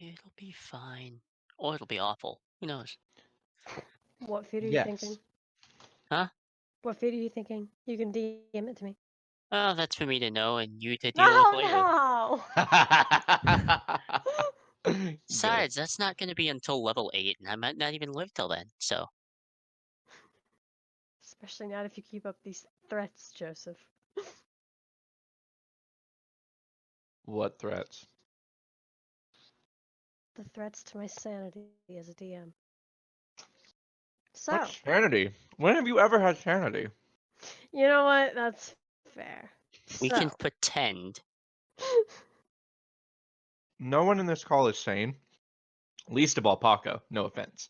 It'll be fine. Or it'll be awful. Who knows? What food are you thinking? Yes. Huh? What food are you thinking? You can DM it to me. Well, that's for me to know and you to deal with No, later. no! Get it. Besides, that's not going to be until level 8, and I might not even live till then, so. Especially not if you keep up these threats, Joseph. What threats? The threats to my sanity as a DM. So, What's sanity? When have you ever had sanity? you know what? That's fair. We can So, pretend. No one in this call is sane. Least of all Paco. No offense.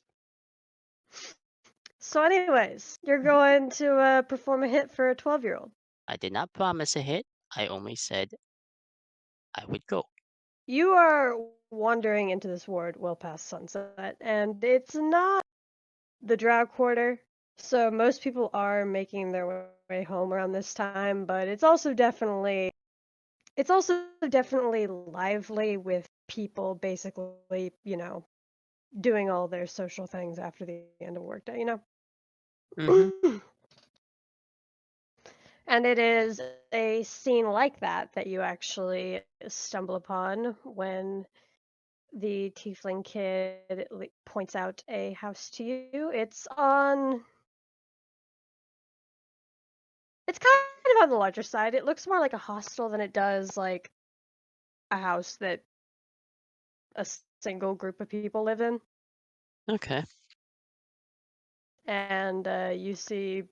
so anyways, you're going to perform a hit for a 12-year-old. I did not promise a hit. I only said I would go. You are wandering into this ward well past sunset, and it's not the Drow Quarter, so most people are making their way home around this time, but it's also definitely lively with people basically, doing all their social things after the end of workday, Mm-hmm. And it is a scene like that you actually stumble upon when the tiefling kid points out a house to you. It's kind of on the larger side. It looks more like a hostel than it does like a house that a single group of people live in. Okay. And you see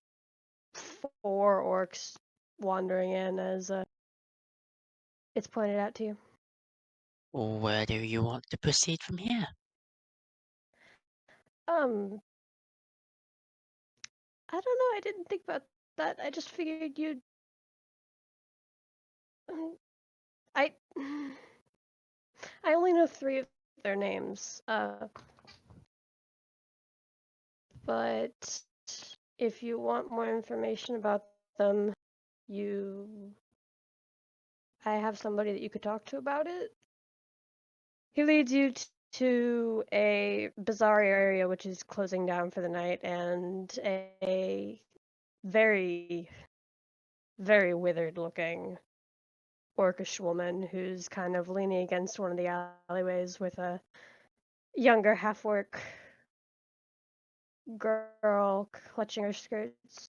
4 orcs wandering in as it's pointed out to you. Where do you want to proceed from here? Um, I don't know. I didn't think about that. I just figured you'd. I I only know 3 of their names. But if you want more information about them, I have somebody that you could talk to about it. He leads you to a bizarre area which is closing down for the night, and a very, very withered looking orcish woman who's kind of leaning against one of the alleyways with a younger half orc girl clutching her skirts.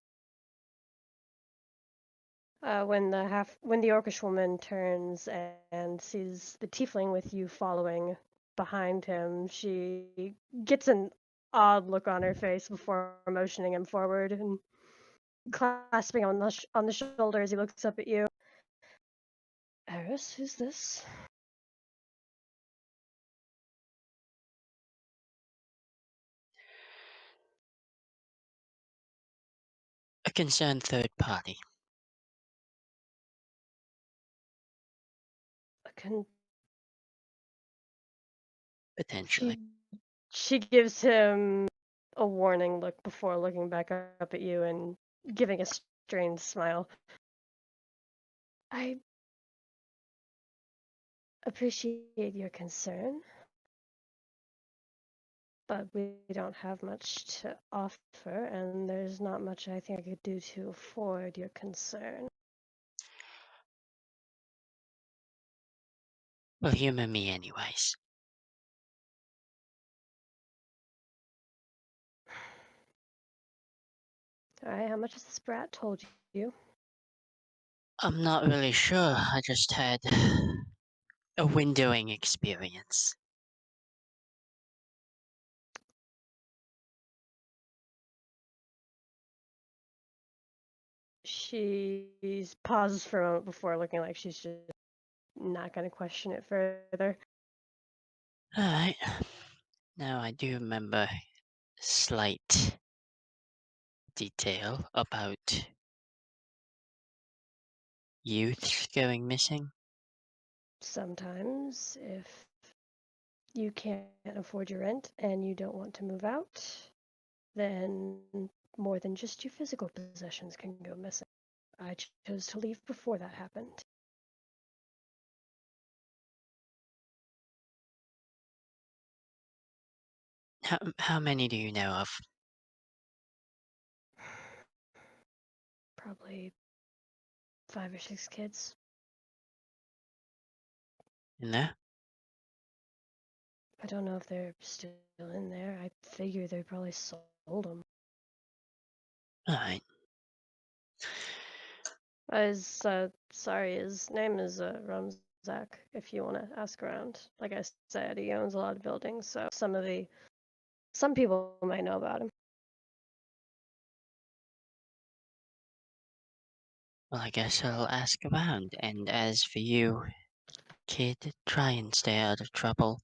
When the orcish woman turns and sees the tiefling with you following behind him, she gets an odd look on her face before motioning him forward and clasping him on the shoulder as he looks up at you. Eris, who's this? A concerned third party, potentially. She she gives him a warning look before looking back up at you and giving a strained smile. I appreciate your concern, but we don't have much to offer, and there's not much I think I could do to afford your concern. Well, humor me anyways. Alright, how much has the sprat told you? I'm not really sure. I just had a windowing experience. She pauses for a moment before looking like she's just not going to question it further. Alright. Now I do remember a slight detail about youths going missing. Sometimes, if you can't afford your rent and you don't want to move out, then more than just your physical possessions can go missing. I chose to leave before that happened. How many do you know of? Probably 5 or 6 kids. In there? I don't know if they're still in there. I figure they probably sold them. Alright. Sorry, his name is Rumzak, if you want to ask around. Like I said, he owns a lot of buildings, so some people might know about him. Well, I guess I'll ask around. And as for you, kid, try and stay out of trouble.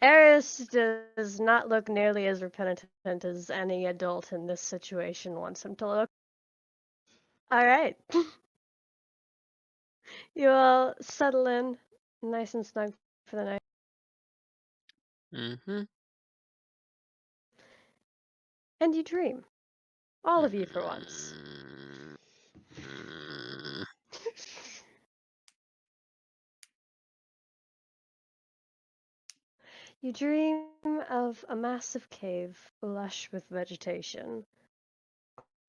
Eris does not look nearly as repentant as any adult in this situation wants him to look. Alright. You all settle in nice and snug for the night. Mm-hmm. And you dream. All of you for once. Mm. You dream of a massive cave lush with vegetation.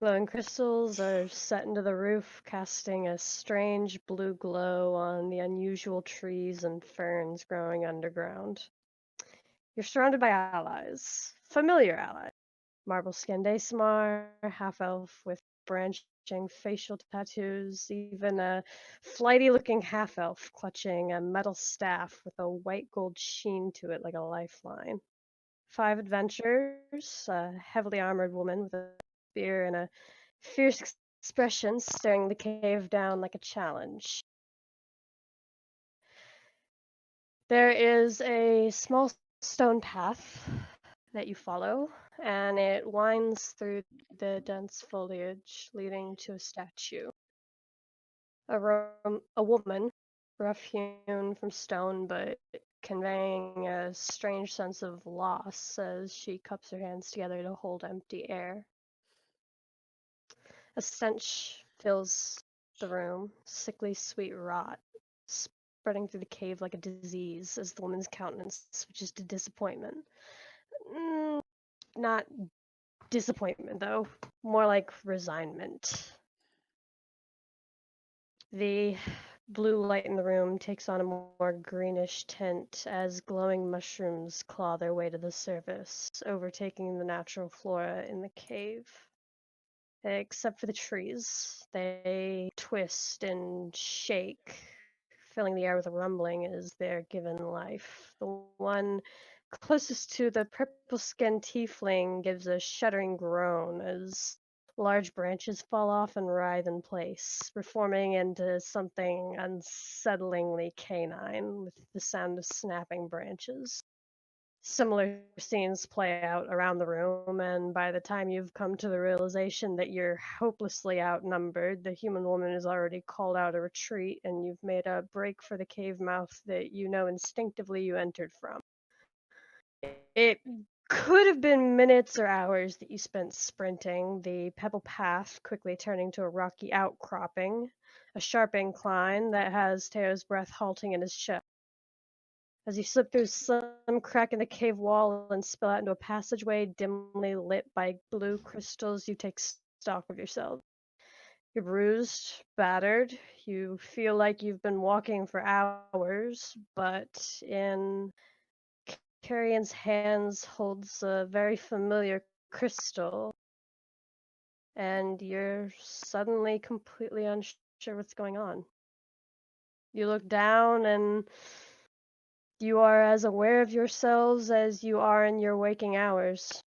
Glowing crystals are set into the roof, casting a strange blue glow on the unusual trees and ferns growing underground. You're surrounded by allies, familiar allies. Marble-skinned Aesmar, half-elf with branching facial tattoos, even a flighty-looking half-elf clutching a metal staff with a white gold sheen to it like a lifeline. 5 adventurers, a heavily armored woman with a spear and a fierce expression staring the cave down like a challenge. There is a small stone path that you follow, and it winds through the dense foliage, leading to a statue. A woman, rough hewn from stone, but conveying a strange sense of loss as she cups her hands together to hold empty air. A stench fills the room, sickly sweet rot, spreading through the cave like a disease as the woman's countenance switches to disappointment. Not disappointment, though, more like resignment. The blue light in the room takes on a more greenish tint as glowing mushrooms claw their way to the surface, overtaking the natural flora in the cave. Except for the trees, they twist and shake, filling the air with a rumbling as they're given life. The one closest to the purple-skinned tiefling gives a shuddering groan as large branches fall off and writhe in place, reforming into something unsettlingly canine with the sound of snapping branches. Similar scenes play out around the room, and by the time you've come to the realization that you're hopelessly outnumbered, the human woman has already called out a retreat, and you've made a break for the cave mouth that you know instinctively you entered from. It could have been minutes or hours that you spent sprinting, the pebble path quickly turning to a rocky outcropping, a sharp incline that has Teo's breath halting in his chest. As you slip through a slim crack in the cave wall and spill out into a passageway dimly lit by blue crystals, you take stock of yourself. You're bruised, battered. You feel like you've been walking for hours, but in Carrion's hands holds a very familiar crystal, and you're suddenly completely unsure what's going on. You look down and you are as aware of yourselves as you are in your waking hours.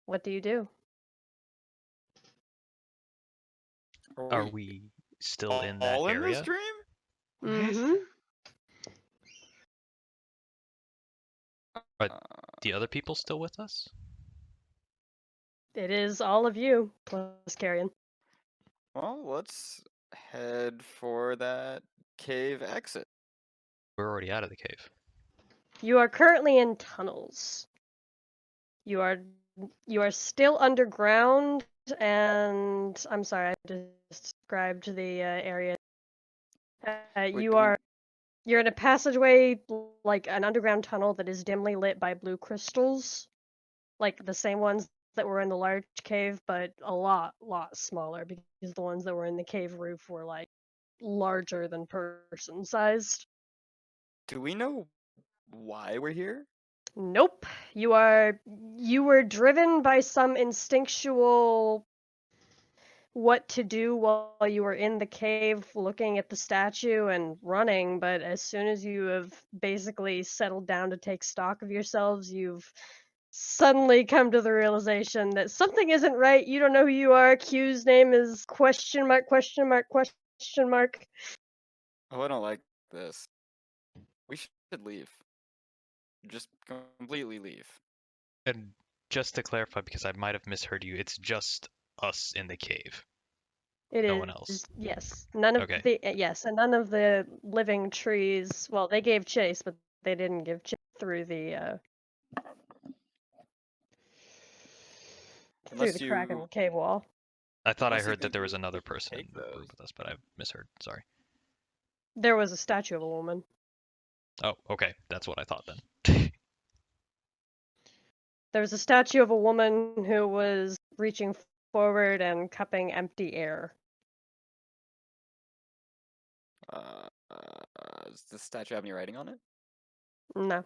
What do you do? Are we still in that all in this area? dream? Mm-hmm. Are the other people still with us? It is all of you, plus Carrion. Well, let's head for that cave exit. We're already out of the cave. You are currently in tunnels. You are still underground, and I'm sorry, I described the area. Wait, You are You're in a passageway, like an underground tunnel that is dimly lit by blue crystals, like the same ones that were in the large cave, but a lot smaller because the ones that were in the cave roof were like larger than person sized. Do we know why we're here? Nope. You were driven by some instinctual what to do while you were in the cave looking at the statue and running, but as soon as you have basically settled down to take stock of yourselves, you've suddenly come to the realization that something isn't right. You don't know who you are. Q's name is question mark, question mark, question mark. Oh, I don't like this. We should leave. Just completely leave. And just to clarify, because I might have misheard you, it's just us in the cave. It No is, one else. yes. None of Okay. the yes, and none of the living trees. Well, they gave chase, but they didn't give chase through the Unless crack in you the cave wall. I thought I Unless you heard that think there was we another should person in take the room those. with us, but I misheard. Sorry. There was a statue of a woman. Oh, okay. That's what I thought then. There was a statue of a woman who was reaching forward and cupping empty air. Does the statue have any writing on it? No,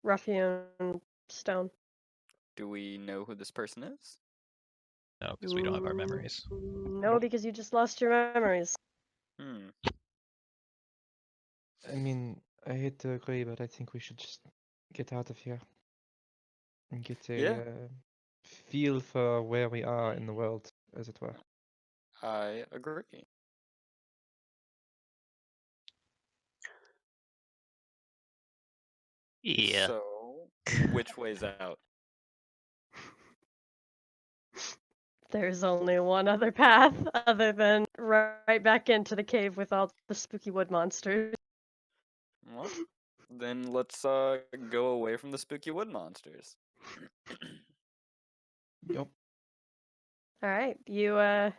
rough-hewn stone. Do we know who this person is? No, because we don't have our memories. No, because you just lost your memories. Hmm. I mean, I hate to agree, but I think we should just get out of here and get a Yeah. feel for where we are in the world, as it were. I agree. Yeah. So, which way's out? There's only one other path other than right back into the cave with all the spooky wood monsters. Well, then let's go away from the spooky wood monsters. Yup. All right, you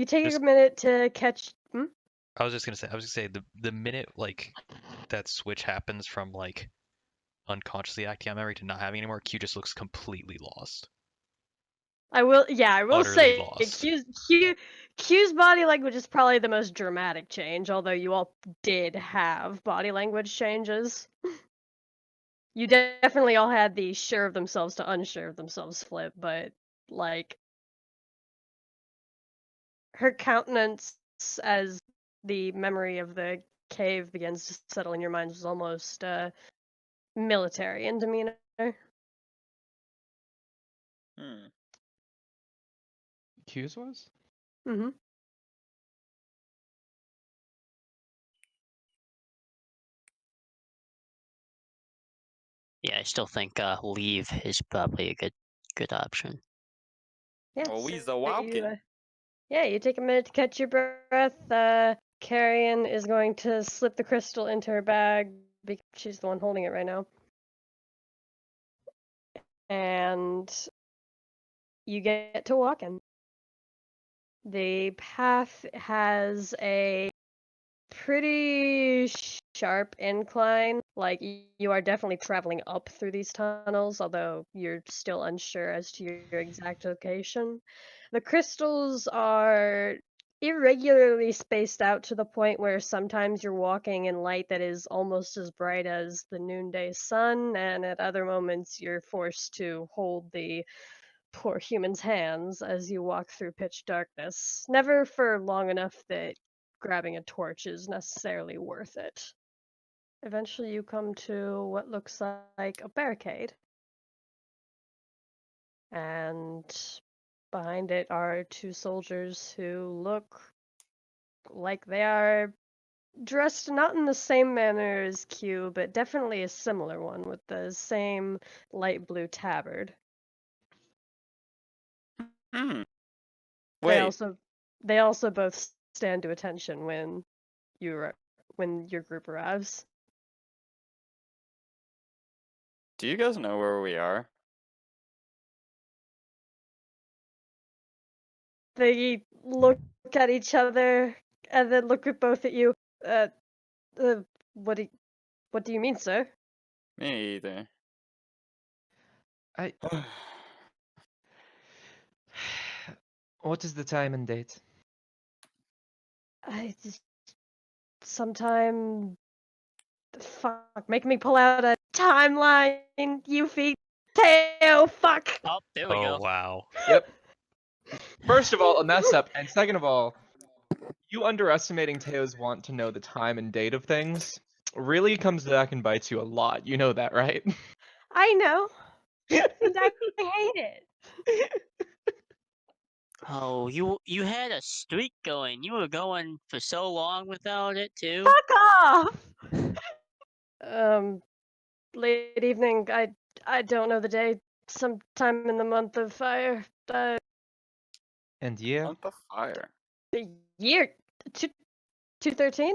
take Just- a minute to catch. I was just gonna say the minute like that switch happens from like unconsciously acting on memory to not having anymore, Q just looks completely lost. I will Utterly say lost. Q's body language is probably the most dramatic change, although you all did have body language changes. You definitely all had the sure of themselves to unsure of themselves flip, but like her countenance as the memory of the cave begins to settle in your minds was almost military in demeanor. Hmm. Q's was? Mm-hmm. Yeah, I still think leave is probably a good option. Yeah. Always so a you, walking. yeah, you take a minute to catch your breath. Carrion is going to slip the crystal into her bag because she's the one holding it right now. And you get to walking. The path has a pretty sharp incline. Like you are definitely traveling up through these tunnels, although you're still unsure as to your exact location. The crystals are irregularly spaced out to the point where sometimes you're walking in light that is almost as bright as the noonday sun, and at other moments you're forced to hold the poor human's hands as you walk through pitch darkness. Never for long enough that grabbing a torch is necessarily worth it. Eventually, you come to what looks like a barricade. And behind it are two soldiers who look like they are dressed not in the same manner as Q, but definitely a similar one with the same light blue tabard. Hmm. They Wait. also both stand to attention when when your group arrives. Do you guys know where we are? They look at each other and then look at both at you. What do you mean, sir? Me either. I. What is the time and date? I just sometime. Fuck, make me pull out a timeline. You feet, tail. Fuck. Oh, there we Oh go. wow. Yep. First of all, a mess up, and second of all, you underestimating Teo's want to know the time and date of things really comes back and bites you a lot. You know that, right? I know, and I hate it. Oh, you had a streak going. You were going for so long without it too. Fuck off. Late evening. I don't know the day. Sometime in the month of fire. And yeah, Month of fire. The year 213.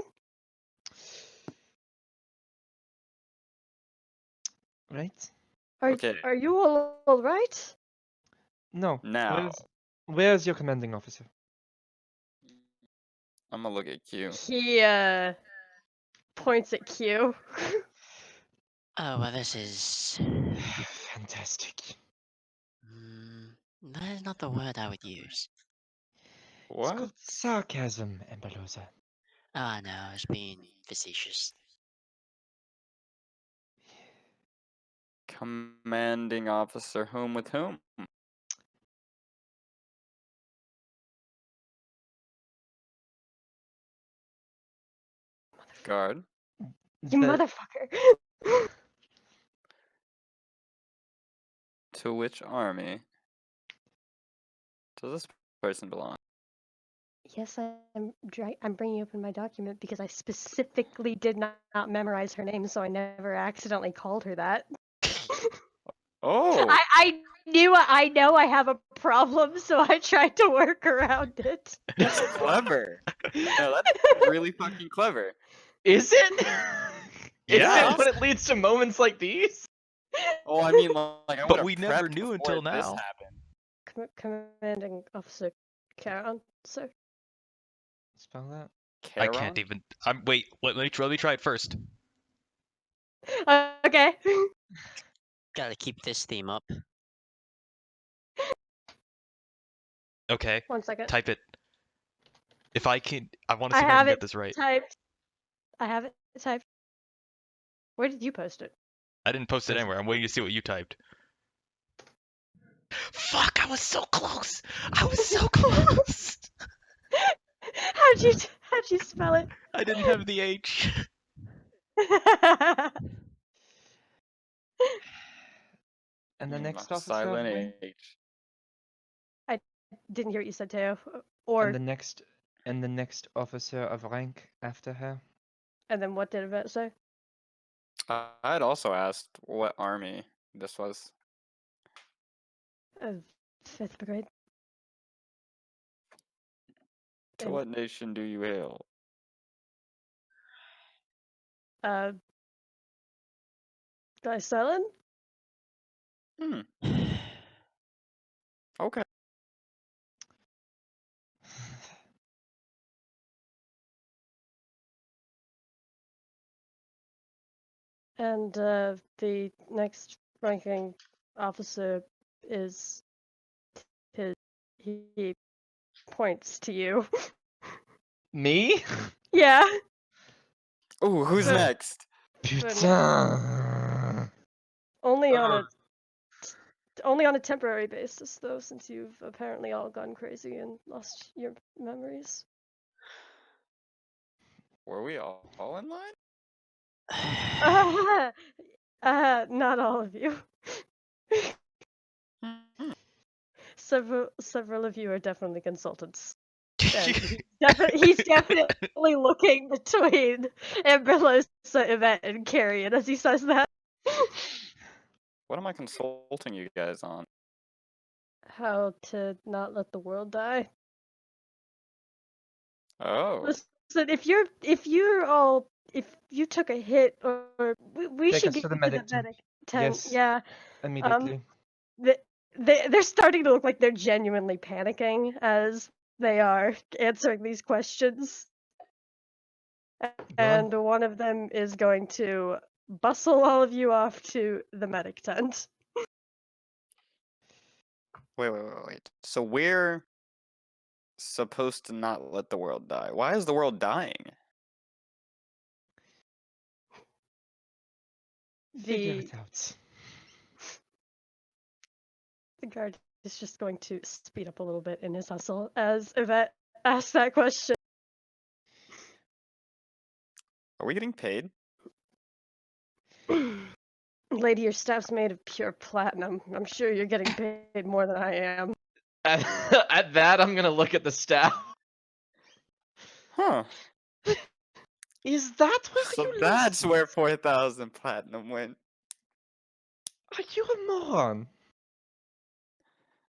right? Okay. Are you all right? No. Now, Where's your commanding officer? I'm gonna look at Q. He points at Q. Oh well, this is. Fantastic. That is not the word I would use. It's What? called sarcasm, Emberlosa. Oh no, I was being facetious. Commanding officer, whom with whom? Guard. You motherfucker. To which army does this person belong? Yes, I'm bringing open my document because I specifically did not memorize her name, so I never accidentally called her that. Oh, I know I have a problem, so I tried to work around it. that's clever. No, that's really fucking clever. Is it? Is Yeah. it when it leads to moments like these? Oh, I mean, like I But would have we never prepped knew before until this now. happened. Commanding Officer Karen, sir. Spell that. I Charon? can't even. Wait. Let me try it first. Okay. Gotta keep this theme up. Okay. 1 second. Type it. If I can, I want to I see if I can have get it this right. typed. I have it typed. Where did you post it? I didn't post it Yes. anywhere. I'm waiting to see what you typed. Fuck! I was so close. I was so close. How'd you spell it? I didn't have the H. And the next officer of Silent rank? H. Didn't hear what you said, Teo. And Or the next officer of rank after her? and then what did Yvette say? I'd also asked what army this was. 5th Brigade. To And, what nation do you hail? Dyselin? Hmm. Okay. And the next ranking officer is he points to you. Me? Yeah. Oh, who's But- next? Putain. Only on a temporary basis though, since you've apparently all gone crazy and lost your memories. Were we all in line? Not all of you. Hmm. Several of you are definitely consultants. And he's definitely looking between Amberlosa, Yvette, and Carrion as he says that. What am I consulting you guys on? How to not let the world die. Oh. Listen, if you took a hit, or we Take should us get to the to medic the tent. medic tent. Yes. Yeah. Immediately. They're starting to look like they're genuinely panicking as they are answering these questions. And one of them is going to bustle all of you off to the medic tent. Wait. So we're supposed to not let the world die. Why is the world dying? Figure The it out. the guard is just going to speed up a little bit in his hustle as Yvette asks that question. Are we getting paid? Lady, your staff's made of pure platinum. I'm sure you're getting paid more than I am. At that, I'm gonna look at the staff. Huh. Is that where So you that's list? where 4,000 platinum went. Are you a moron?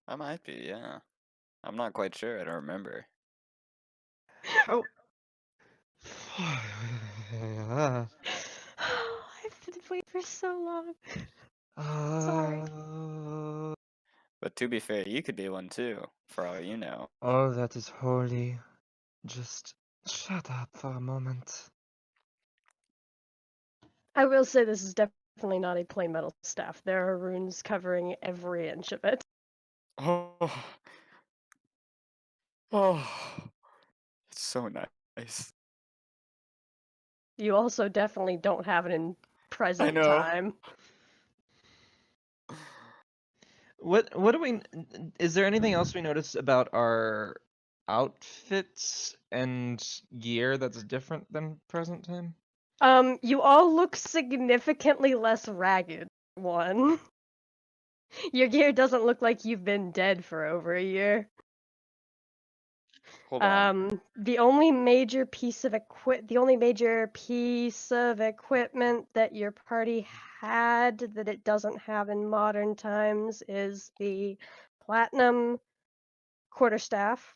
I might be, yeah. I'm not quite sure. I don't remember. How? I've been waiting for so long. Sorry. But to be fair, you could be one too, for all you know. Oh, that is holy. Just shut up for a moment. I will say this is definitely not a plain metal staff. There are runes covering every inch of it. Oh. Oh. It's so nice. You also definitely don't have it in present know. time. What do we? Is there anything else we notice about our outfits and gear that's different than present time? You all look significantly less ragged. One. Your gear doesn't look like you've been dead for over a year. Hold on. The only major piece of equipment that your party had that it doesn't have in modern times is the platinum quarterstaff.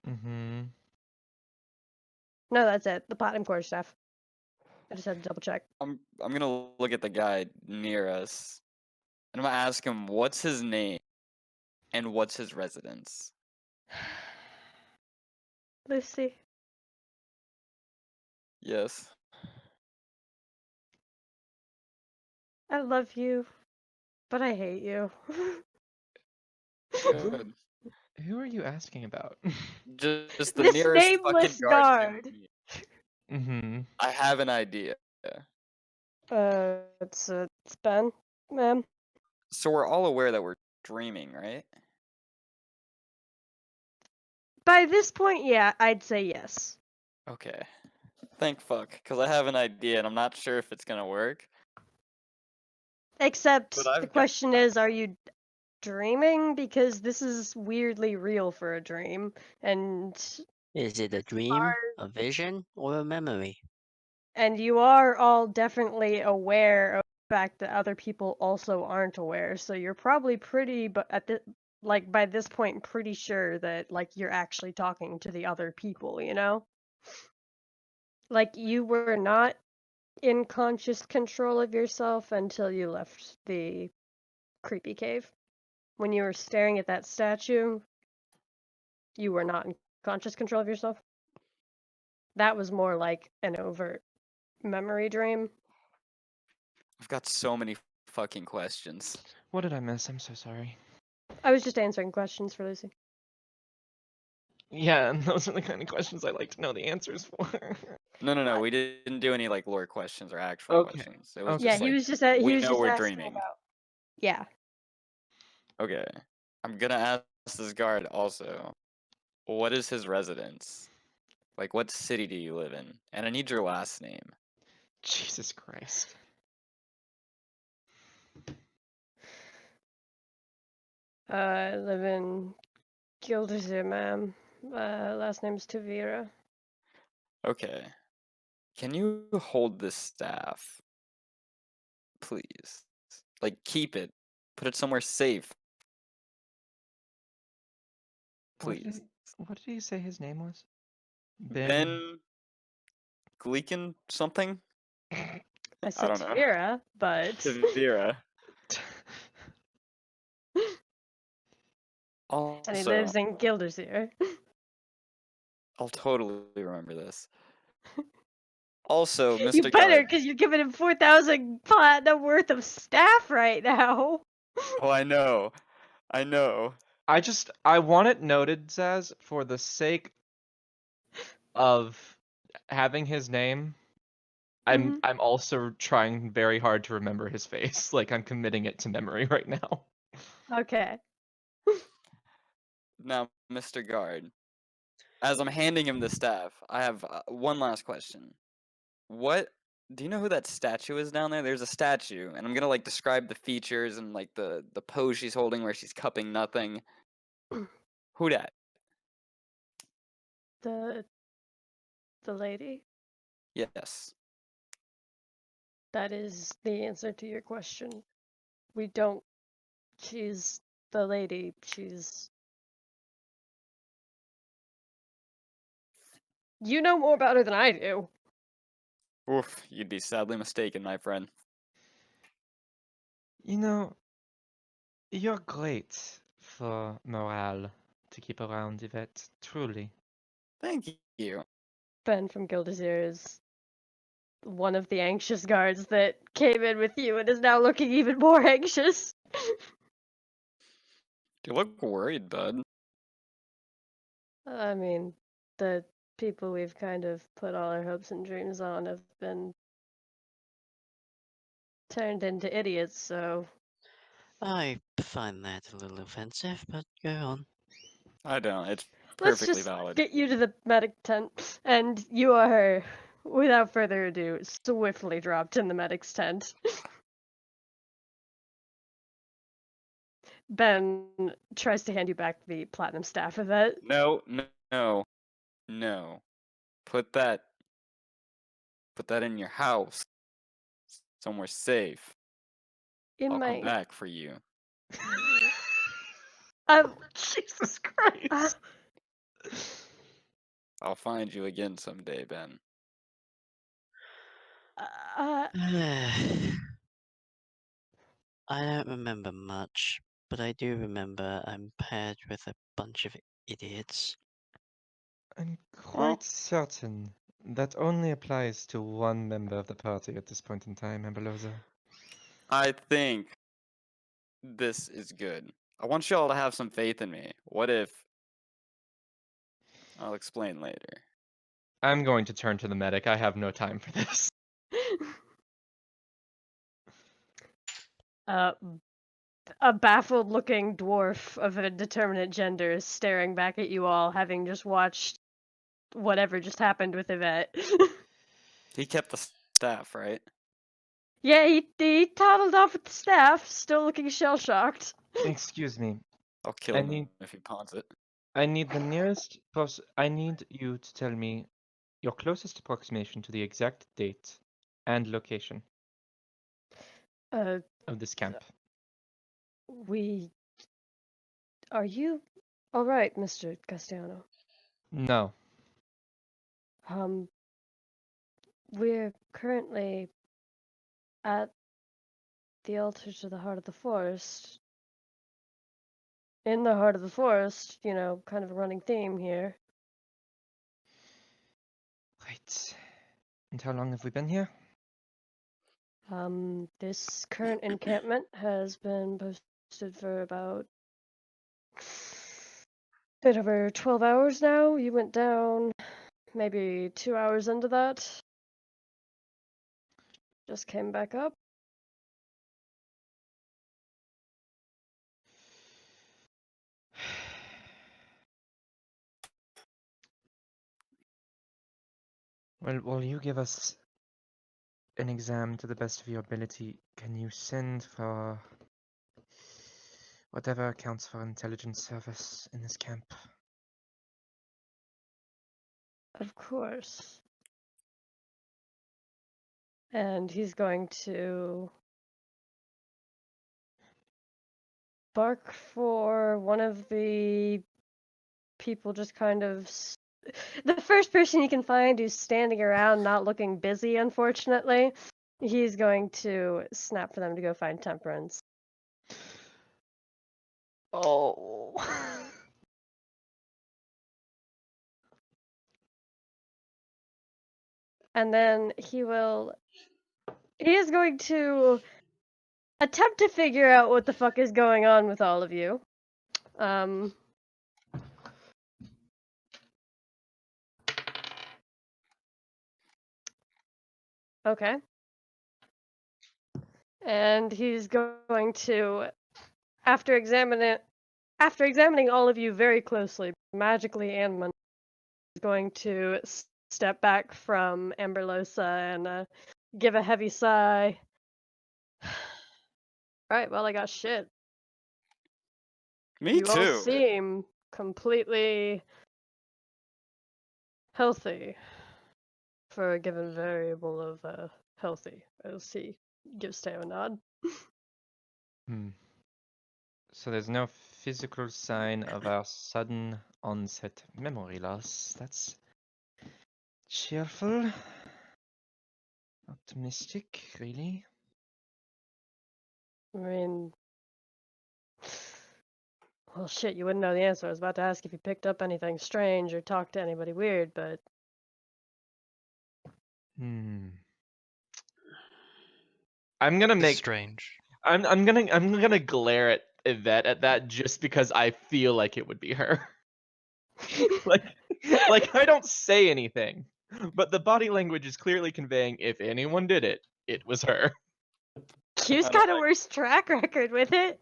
Mm-hmm. No, that's it. The platinum quarterstaff. I just had to double check. I'm gonna look at the guy near us, and I'm gonna ask him what's his name and what's his residence. Lucy. Yes. I love you, but I hate you. Good. Who are you asking about? Just the This nearest fucking nameless guard to guard. me. Mm-hmm. I have an idea. It's Ben, ma'am. So we're all aware that we're dreaming, right? By this point, yeah, I'd say yes. Okay. Thank fuck, because I have an idea and I'm not sure if it's gonna work. Except But the I've got question is, are you dreaming? Because this is weirdly real for a dream, and Is it a dream, a vision, or a memory? you are all definitely aware of the fact that other people also aren't aware. So you're probably but by this point, pretty sure that you're actually talking to the other people. You know, you were not in conscious control of yourself until you left the creepy cave. When you were staring at that statue, you were not in conscious control of yourself. That was more like an overt memory dream. I've got so many fucking questions. What did I miss? I'm so sorry. I was just answering questions for Lucy. Yeah, and those are the kind of questions I like to know the answers for. No. We didn't do any like lore questions or actual Okay. questions. It was Okay. Yeah, just he like was just we he was know just we're asking dreaming. about. Yeah. Okay. I'm gonna ask this guard also. What is his residence? Like, what city do you live in? And I need your last name. Jesus Christ. I live in Gildersleeve, ma'am. Last name's Tavira. Okay. Can you hold this staff? Please. Like, keep it. Put it somewhere safe. Please. What did he say his name was? Ben Gleekin something? I I said don't know. Tavira, but Tavira. and he lives Also, in Gildersleeve. I'll totally remember this. Also, You Mr. better, Guard. because you're giving him 4,000 platinum worth of staff right now. Oh, I know. I know. I want it noted, Zaz, for the sake of having his name. Mhm. I'm also trying very hard to remember his face. Like I'm committing it to memory right now. Okay. Now, Mr. Guard, as I'm handing him the staff, I have one last question. What do you know who that statue is down there? There's a statue, and I'm gonna like describe the features and like the pose she's holding where she's cupping nothing. Who dat? The lady. Yes. That is the answer to your question. We don't. She's the lady. She's. You know more about her than I do. Oof, you'd be sadly mistaken, my friend. You know, you're great for morale to keep around, Yvette. Truly. Thank you. Ben from Gildazir is one of the anxious guards that came in with you and is now looking even more anxious. You look worried, bud. I mean, the people we've kind of put all our hopes and dreams on have been turned into idiots, so. I find that a little offensive, but go on. I don't. It's Let's perfectly just valid. get you to the medic tent, and you are, without further ado, swiftly dropped in the medic's tent. Ben tries to hand you back the platinum staff of it. No, no, no, no. Put that in your house. Somewhere safe. In I'll come my. back for you. Jesus Christ. I'll find you again someday, Ben. Uh, I don't remember much, but I do remember I'm paired with a bunch of idiots. I'm quite certain that only applies to one member of the party at this point in time, Ambeloza. I think this is good. I want y'all to have some faith in me. What if... I'll explain later. I'm going to turn to the medic. I have no time for this. uh, a baffled looking dwarf of an indeterminate gender is staring back at you all, having just watched whatever just happened with Yvette. He kept the staff, right? Yeah, he toddled off with the staff, still looking shell shocked. Excuse me. I'll kill I him need if he pawns it. I need the nearest I need you to tell me your closest approximation to the exact date and location Uh, of this camp. Are you alright, Mr. Castellano? No. We're currently at the altar to the heart of the forest. In the heart of the forest, you know, kind of a running theme here. Right. And how long have we been here? This current encampment has been posted for about a bit over 12 hours now. You went down maybe 2 hours into that. Just came back up. Well, will you give us an exam to the best of your ability? Can you send for whatever accounts for intelligence service in this camp? Of course. And he's going to bark for one of the people just kind of the first person he can find who's standing around not looking busy, unfortunately. He's going to snap for them to go find Temperance. Oh. And then he is going to attempt to figure out what the fuck is going on with all of you. Okay. And he's going to, after examining all of you very closely, magically and he's going to step back from Amberlosa and give a heavy sigh. Right, well, I got shit. Me You all too. seem completely healthy for a given variable of healthy, as he gives Teo a nod. So there's no physical sign of our sudden onset memory loss. That's cheerful. Optimistic, really. I mean, well, shit, you wouldn't know the answer. I was about to ask if you picked up anything strange or talked to anybody weird, but I'm gonna It's make strange. I'm gonna glare at Yvette at that just because I feel like it would be her. like I don't say anything, but the body language is clearly conveying if anyone did it, it was her. Q's I don't got a like- worse track record with it.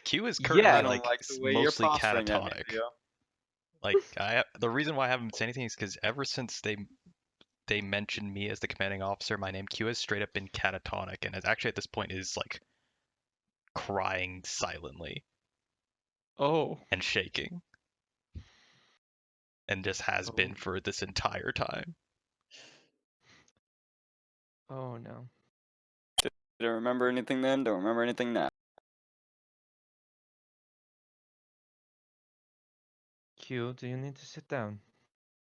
Q is Yeah. currently I don't like like the way you're mostly posturing at me, catatonic. Theo. Like the reason why I haven't said anything is because ever since they mentioned me as the commanding officer, my name Q has straight up been catatonic, and is actually at this point is like crying silently Oh. and shaking, and just has been Oh. for this entire time. Oh no. Don't remember anything then, don't remember anything now. Q, do you need to sit down?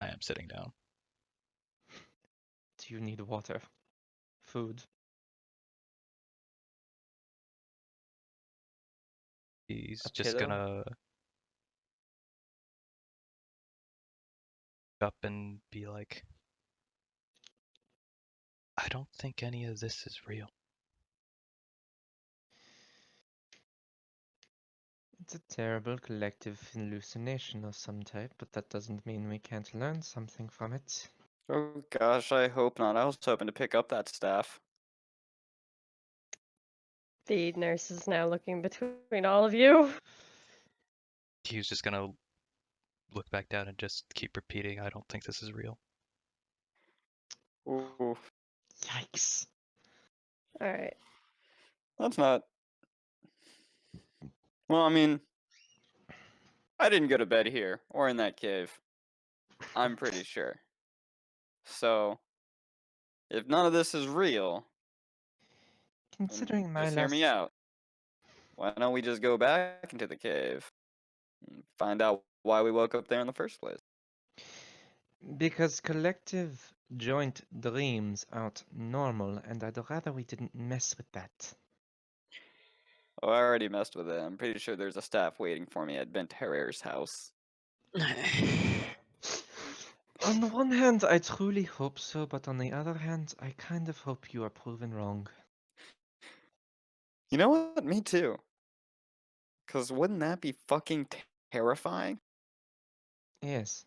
I am sitting down. Do you need water? Food? He's A just pillow? gonna up and be like, I don't think any of this is real. It's a terrible collective hallucination of some type, but that doesn't mean we can't learn something from it. Oh gosh, I hope not. I was hoping to pick up that staff. The nurse is now looking between all of you. He's just gonna look back down and just keep repeating, I don't think this is real. Ooh, Yikes. Alright. that's not. Well, I mean, I didn't go to bed here or in that cave. I'm pretty sure. So, if none of this is real, then Considering my just hear me last out. Why don't we just go back into the cave and find out why we woke up there in the first place? because collective joint dreams aren't normal, and I'd rather we didn't mess with that. Oh, I already messed with it. I'm pretty sure there's a staff waiting for me at Ben Terrier's house. On the one hand, I truly hope so, but on the other hand, I kind of hope you are proven wrong. You know what? Me too. Because wouldn't that be fucking terrifying? Yes.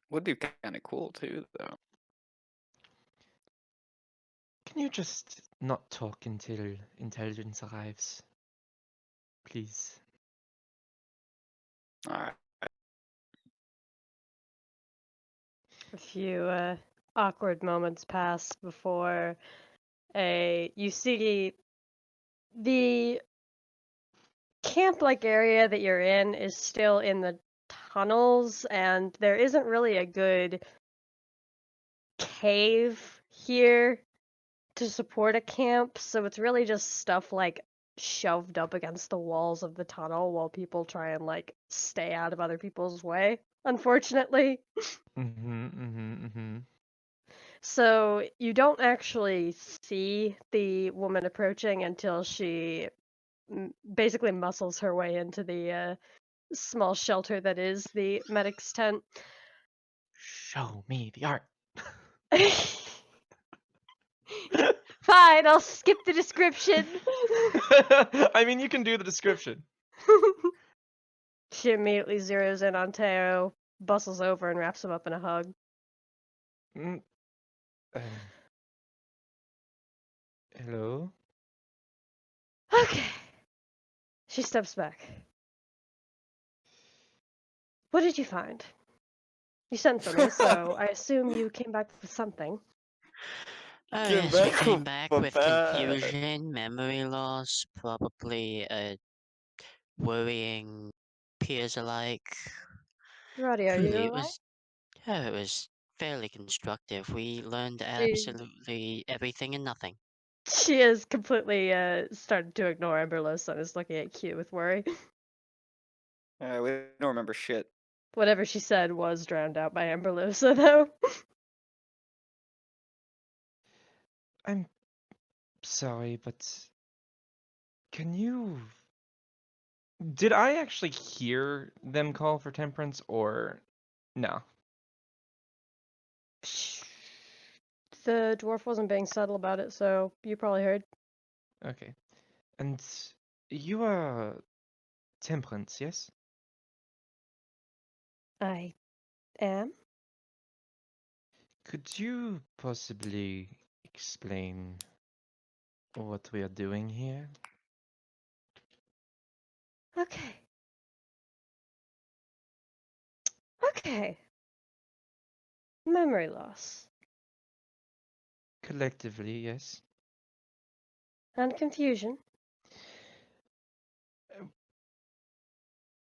Would be kind of cool too, though. Can you just not talk until intelligence arrives? Please. Alright. A few awkward moments pass before you see the camp-like area that you're in is still in the tunnels, and there isn't really a good cave here to support a camp, so it's really just stuff like shoved up against the walls of the tunnel while people try and like stay out of other people's way, unfortunately. So you don't actually see the woman approaching until she basically muscles her way into the small shelter that is the medic's tent. show me the art. Fine, I'll skip the description. I mean, you can do the description. She immediately zeroes in on Teo, bustles over, and wraps him up in a hug. Mm, hello? Okay. She steps back. What did you find? You sent for me, so I assume you came back with something. Oh Came yes, we back came with back a with bag. confusion, memory loss, probably worrying peers alike. Roddy, are you It alright? was, it was fairly constructive. We learned She absolutely everything and nothing. she has completely started to ignore Emberlos and is looking at Q with worry. We don't remember shit. Whatever she said was drowned out by Emberlosa, though. I'm sorry, but can you... Did I actually hear them call for temperance, or no? The dwarf wasn't being subtle about it, so you probably heard. Okay. And you are temperance, yes? I am? Could you possibly explain what we are doing here? Okay. Okay. Memory loss. Collectively, yes. And confusion.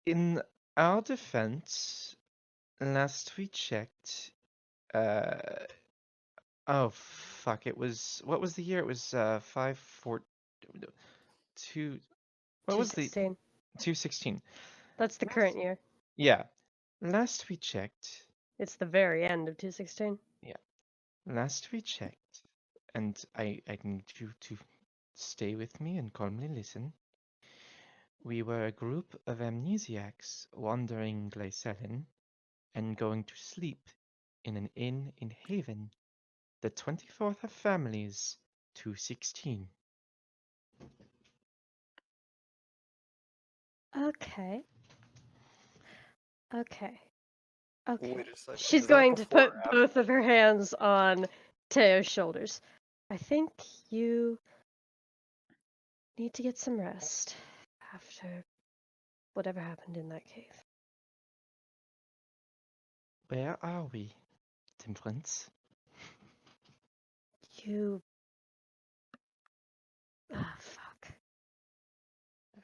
In our defense, last we checked, uh, oh fuck, it was, what was the year? It was 5, 4, 2, what was the, 216. 216. That's the current year. Yeah, last we checked, It's the very end of 216. last we checked, and I need you to stay with me and calmly listen. We were a group of amnesiacs wandering Glycellin and going to sleep in an inn in Haven, the 24th of families, 216. Okay. Okay. Okay. Wait a second. She's Is that going to before put or both of her hands on Teo's shoulders. I think you need to get some rest after whatever happened in that cave. Where are we, Temperance? You. Ah, fuck.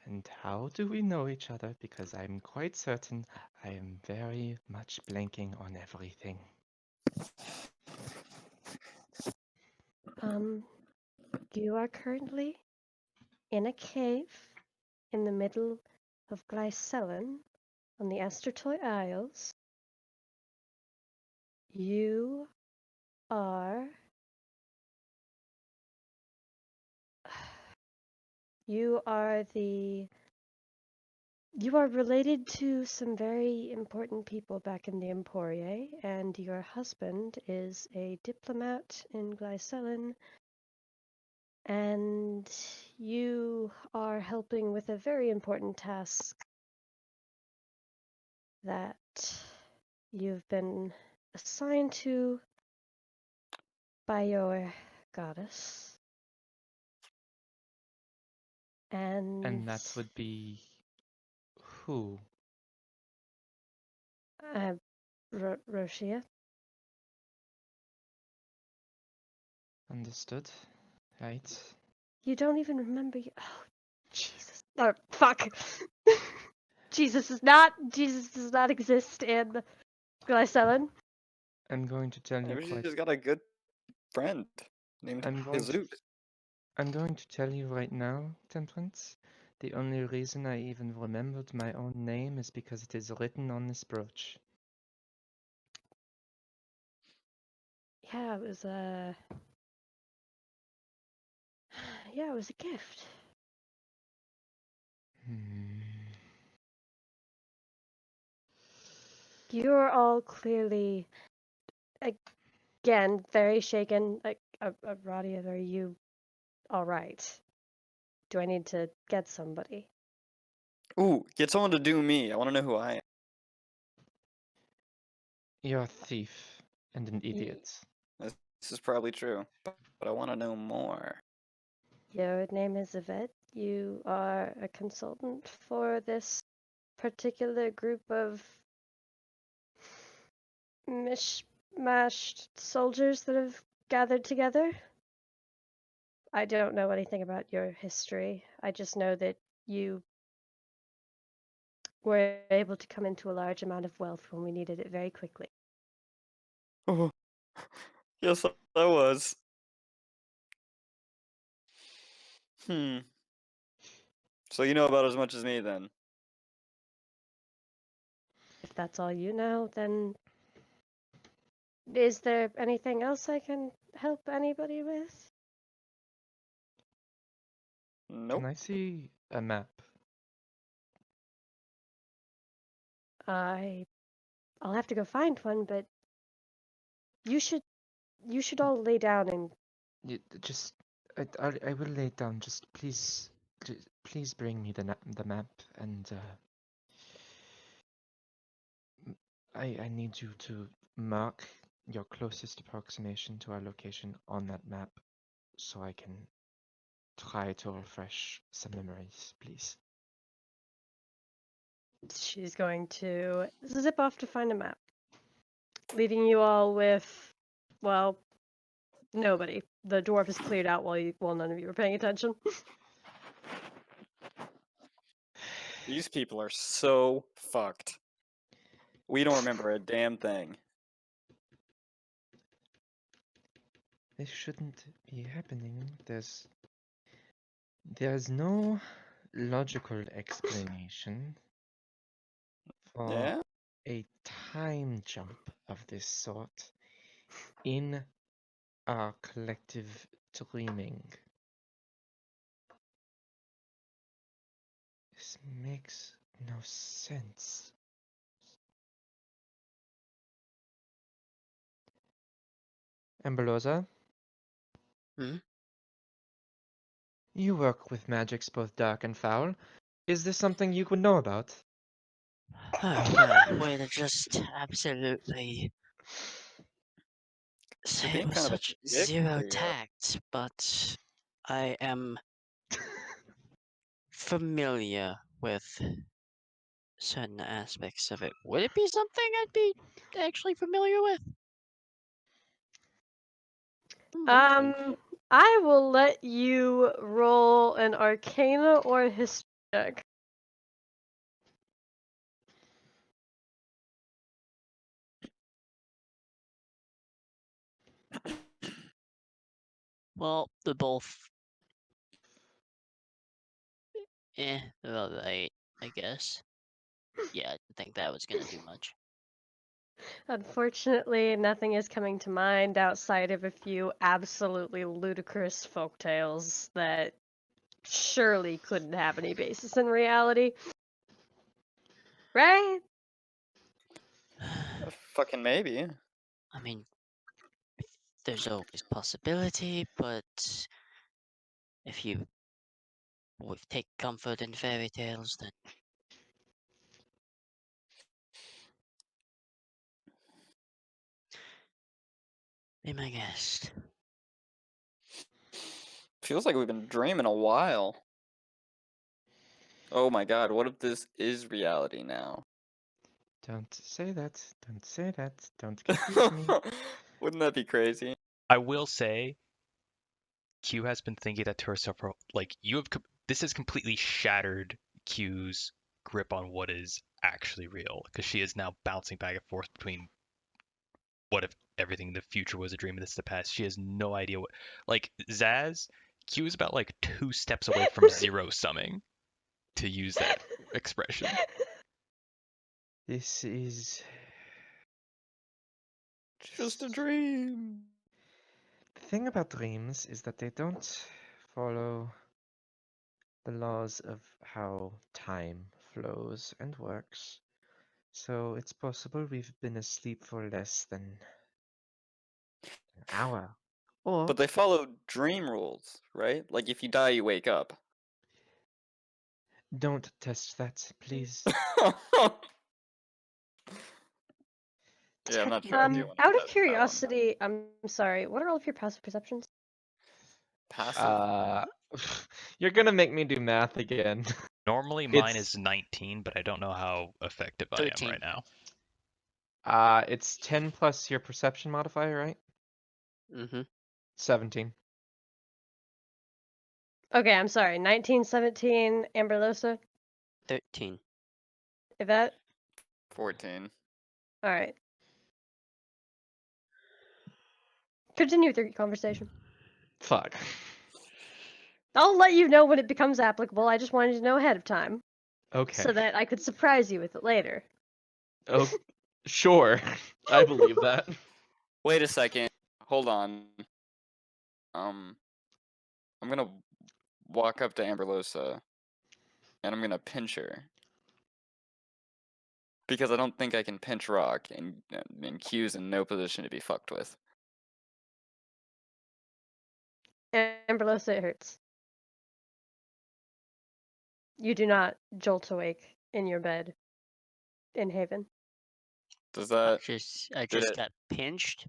And how do we know each other? Because I'm quite certain I am very much blanking on everything. You are currently in a cave in the middle of Glycellin on the Astertoy Isles. You are. You are the. You are related to some very important people back in the Emporie, and your husband is a diplomat in Glycellin, and you are helping with a very important task that you've been assigned to by your goddess. And that would be who? Roshia. Understood. Right. You don't even remember. Oh, Jesus. Oh, fuck. Jesus does not exist in Glycellin. I'm going to tell you Maybe she quite... just got a good friend named I'm going to... Jesus. I'm going to tell you right now, Temperance. The only reason I even remembered my own name is because it is written on this brooch. Yeah, it was a. Yeah, it was a gift. Hmm. You're all clearly again, very shaken. Like, Radia, are you all right? Do I need to get somebody? Ooh, get someone to do me. I want to know who I am. You're a thief and an idiot. This is probably true, but I want to know more. Your name is Yvette. You are a consultant for this particular group of mishmashed soldiers that have gathered together. I don't know anything about your history. I just know that you were able to come into a large amount of wealth when we needed it very quickly. Oh, yes, I was. So you know about as much as me then. If that's all you know, then is there anything else I can help anybody with? Nope. Can I see a map? I'll have to go find one, but you should all lay down and Just, I will lay it down. Just please bring me the map, and I need you to mark your closest approximation to our location on that map, so I can try to refresh some memories, please. she's going to zip off to find a map, leaving you all with, well, nobody. The dwarf is cleared out while none of you were paying attention. These people are so fucked. We don't remember a damn thing. This shouldn't be happening. There's no logical explanation for Yeah? a time jump of this sort in our collective dreaming. This makes no sense. Amberlosa, Hmm? you work with magics both dark and foul. Is this something you would know about? Oh, well, way to just absolutely You're say it being with kind of a such dick zero here. tact, but I am familiar with certain aspects of it. Would it be something I'd be actually familiar with? Let me think. I will let you roll an Arcana or a History check. Well, they're both about right, I guess. Yeah, I didn't think that was gonna do much. Unfortunately, nothing is coming to mind outside of a few absolutely ludicrous folk tales that surely couldn't have any basis in reality. Right? Fucking maybe. I mean, there's always possibility, but if you would take comfort in fairy tales, then be my guest. Feels like we've been dreaming a while. Oh my god, what if this is reality now? Don't say that. Don't say that. Don't confuse me. Wouldn't that be crazy? I will say, Q has been thinking that to herself for like this has completely shattered Q's grip on what is actually real because she is now bouncing back and forth between what if everything in the future was a dream and this is the past. She has no idea what like Zaz. Q is about like 2 steps away from zero summing, to use that expression. This is. Just a dream. The thing about dreams is that they don't follow the laws of how time flows and works. So it's possible we've been asleep for less than hour. Or But they follow dream rules, right? Like if you die, you wake up. don't test that, please. Yeah, I'm not sure I do want to Out of test that one. curiosity, I'm sorry. What are all of your passive perceptions? Passive. You're gonna make me do math again. Normally mine It's- is 19, but I don't know how effective I am 13. right now. It's 10 plus your perception modifier, right? Mm-hmm. 17. Okay, I'm sorry. 19, 17, Amberlosa, 13. Yvette. 14. All right. Continue with your conversation. Fuck. I'll let you know when it becomes applicable. I just wanted to know ahead of time Okay. so that I could surprise you with it later. Oh, sure. I believe that. Wait a second. Hold on. I'm gonna walk up to Amberlosa and I'm gonna pinch her. Because I don't think I can pinch Rock, and Q's in no position to be fucked with. Amberlosa, it hurts. You do not jolt awake in your bed in Haven. Does I that? I Did just it? got pinched,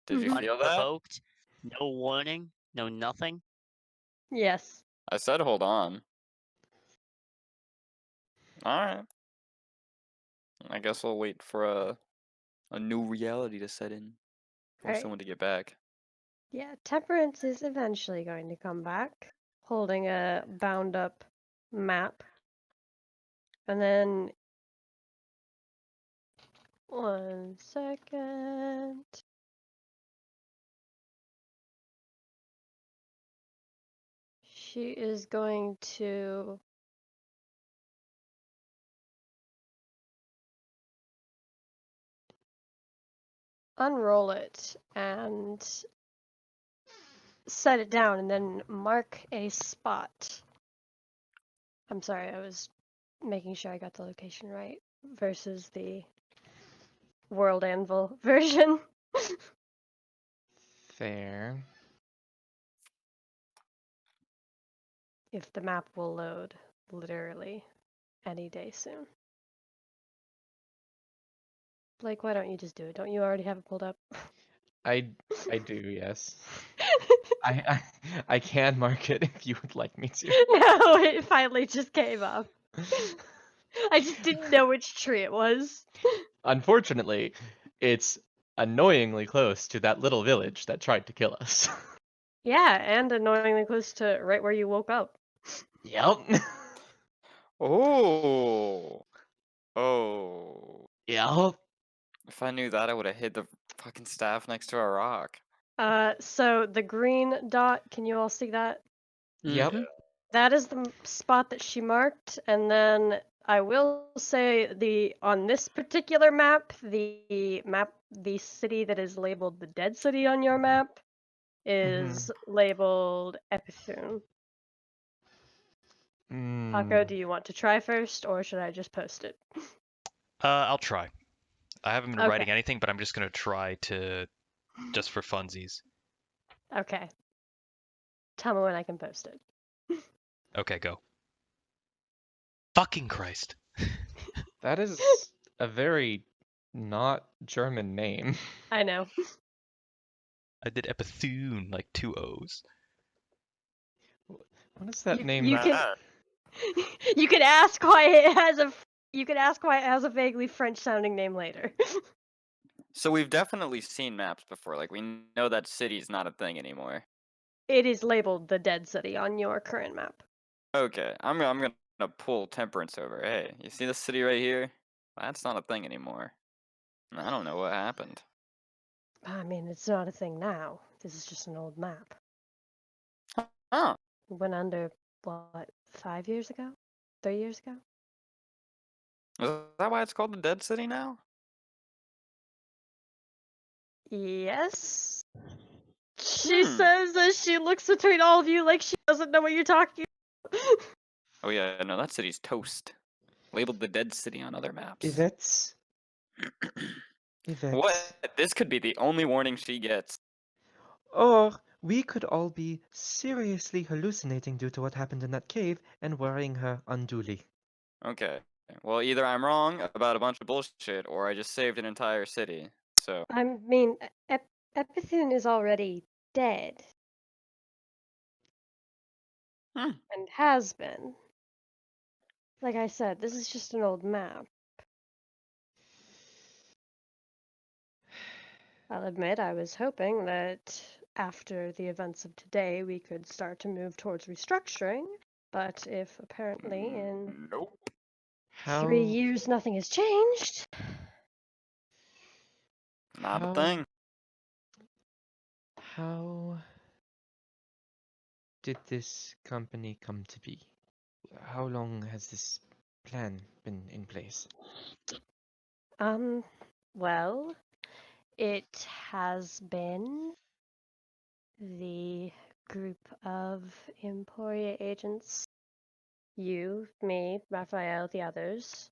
Did you Mhm. feel that? unprovoked, no warning, no nothing. Yes. I said hold on. Alright. I guess we'll wait for a new reality to set in. For Alright. someone to get back. Yeah, Temperance is eventually going to come back, holding a bound up map. And then 1 second. She is going to unroll it and set it down and then mark a spot. I'm sorry, I was making sure I got the location right versus the World Anvil version. Fair. If the map will load literally any day soon. Blake, why don't you just do it? Don't you already have it pulled up? I do, yes. I can mark it if you would like me to. No, it finally just came up. I just didn't know which tree it was. Unfortunately, it's annoyingly close to that little village that tried to kill us. Yeah, and annoyingly close to right where you woke up. Yep. Oh. Oh. Yep. If I knew that, I would have hid the fucking staff next to a rock. So the green dot, can you all see that? Yep. Mhm. That is the spot that she marked, and then I will say on this particular map, the city that is labeled the dead city on your map is labeled Epithune. Paco, do you want to try first, or should I just post it? I'll try. I haven't been writing Okay. anything, but I'm just gonna try to, just for funsies. Okay. Tell me when I can post it. Okay, go. Fucking Christ. That is a very not German name. I know. I did Epithune, like 2 O's. What is that name? You can you can ask why it has a vaguely French sounding name later. So we've definitely seen maps before. Like we know that city's not a thing anymore. It is labeled the dead city on your current map. Okay, I'm gonna pull Temperance over. Hey, you see this city right here? That's not a thing anymore. I don't know what happened. I mean, it's not a thing now. This is just an old map. Huh? It went under, what, 5 years ago? 3 years ago? Is that why it's called the Dead City now? Yes. She Hmm. says as she looks between all of you like she doesn't know what you're talking about. Oh yeah, no, that city's toast. Labeled the Dead City on other maps. Yvette. Yvette. What? This could be the only warning she gets. Or we could all be seriously hallucinating due to what happened in that cave and worrying her unduly. Okay. Well, either I'm wrong about a bunch of bullshit, or I just saved an entire city. So, I mean, Epithune is already dead hmm. and has been. Like I said, this is just an old map. I'll admit I was hoping that after the events of today we could start to move towards restructuring, but if apparently in Nope. 3 years nothing has changed. Not a How thing. how did this company come to be? How long has this plan been in place? Well, it has been the group of Emporia agents, you, me, Raphael, the others.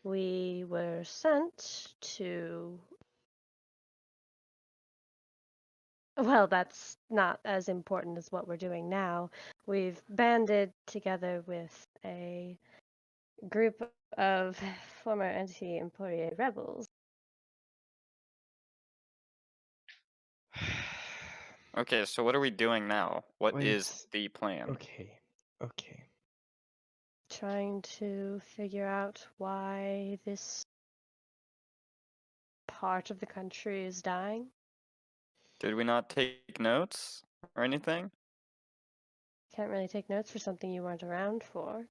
We were sent to. Well, that's not as important as what we're doing now. We've banded together with a group of former anti-Emporia rebels. Okay, so what are we doing now? What is Wait. the plan? Okay. Okay. Trying to figure out why this part of the country is dying. Did we not take notes or anything? Can't really take notes for something you weren't around for.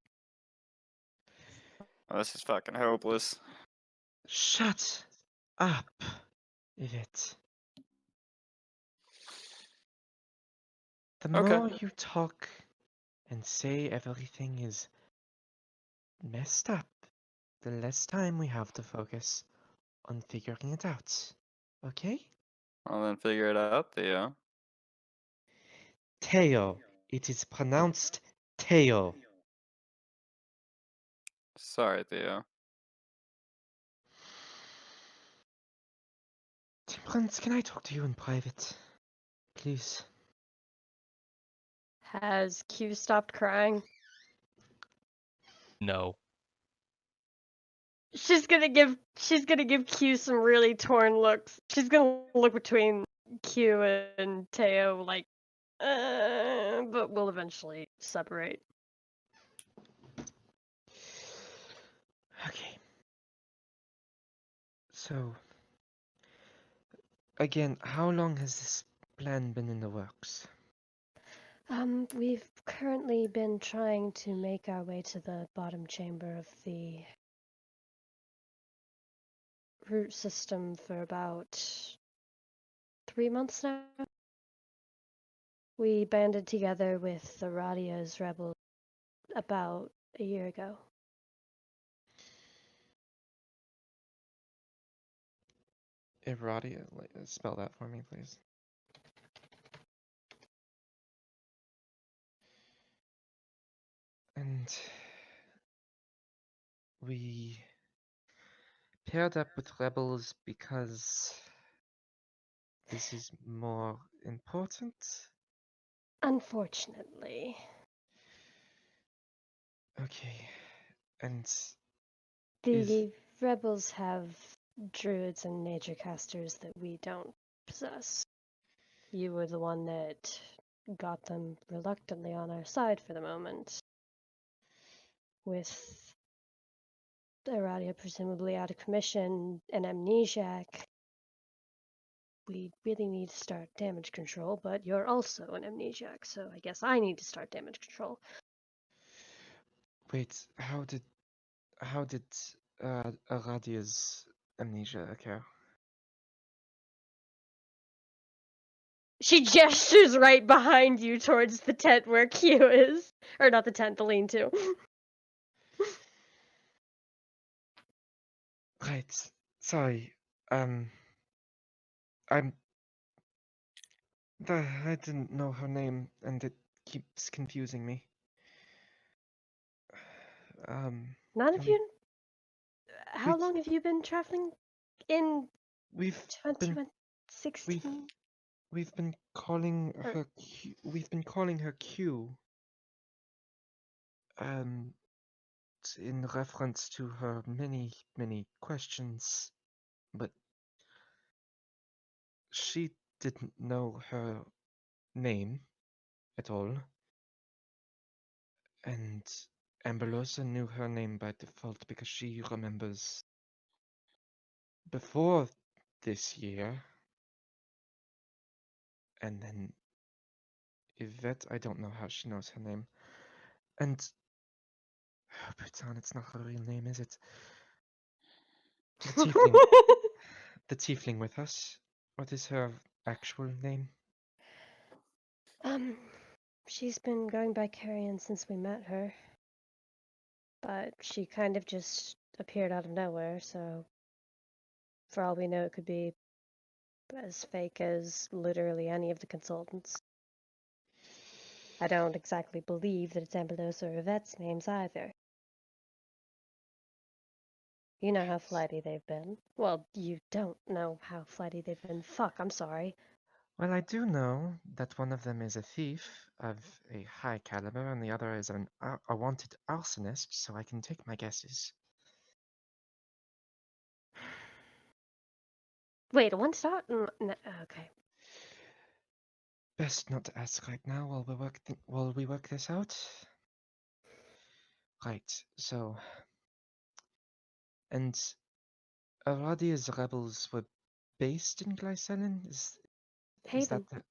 Oh, this is fucking hopeless. Shut up, idiot. The Okay. more you talk and say everything is messed up, the less time we have to focus on figuring it out. Okay? Well, then figure it out, Theo. Teo. It is pronounced Teo. Sorry, Theo. Temperance, can I talk to you in private? Please. Has Q stopped crying? No. She's gonna give Q some really torn looks. She's gonna look between Q and Teo like, but we'll eventually separate. Okay. So, again, how long has this plan been in the works? We've currently been trying to make our way to the bottom chamber of the root system for about 3 months now. We banded together with the Radia's rebels about a year ago. Iradia, spell that for me, please. And we paired up with rebels because this is more important. Unfortunately. Okay, and is The rebels have druids and nature casters that we don't possess. You were the one that got them reluctantly on our side for the moment. With Aradia presumably out of commission and amnesiac, we really need to start damage control, but you're also an amnesiac, so I guess I need to start damage control. wait, how did Aradia's amnesia occur? She gestures right behind you towards the tent where Q is. Or not the tent, the lean-to. Right, sorry. Um, I'm. I didn't know her name, and it keeps confusing me. None Can of we? you? How long have you been traveling in We've been. We've 2016? We've been calling Er- her we've been calling her Q. Um, in reference to her many questions, but she didn't know her name at all, and Amberlosa knew her name by default because she remembers before this year, and then Yvette, I don't know how she knows her name, and oh, Bhutan, it's not her real name, is it? The tiefling, the tiefling with us. What is her actual name? um, she's been going by Carrion since we met her, but she kind of just appeared out of nowhere. So, for all we know, it could be as fake as literally any of the consultants. I don't exactly believe that it's Amberlos or Yvette's names either. You know how flighty they've been. Well, you don't know how flighty they've been. Fuck, I'm sorry. Well, I do know that one of them is a thief of a high caliber, and the other is a wanted arsonist, so I can take my guesses. Wait, a one star? Okay. Best not to ask right now while we work this out. Right, so and Aradia's rebels were based in Glycellen? Is that Haven.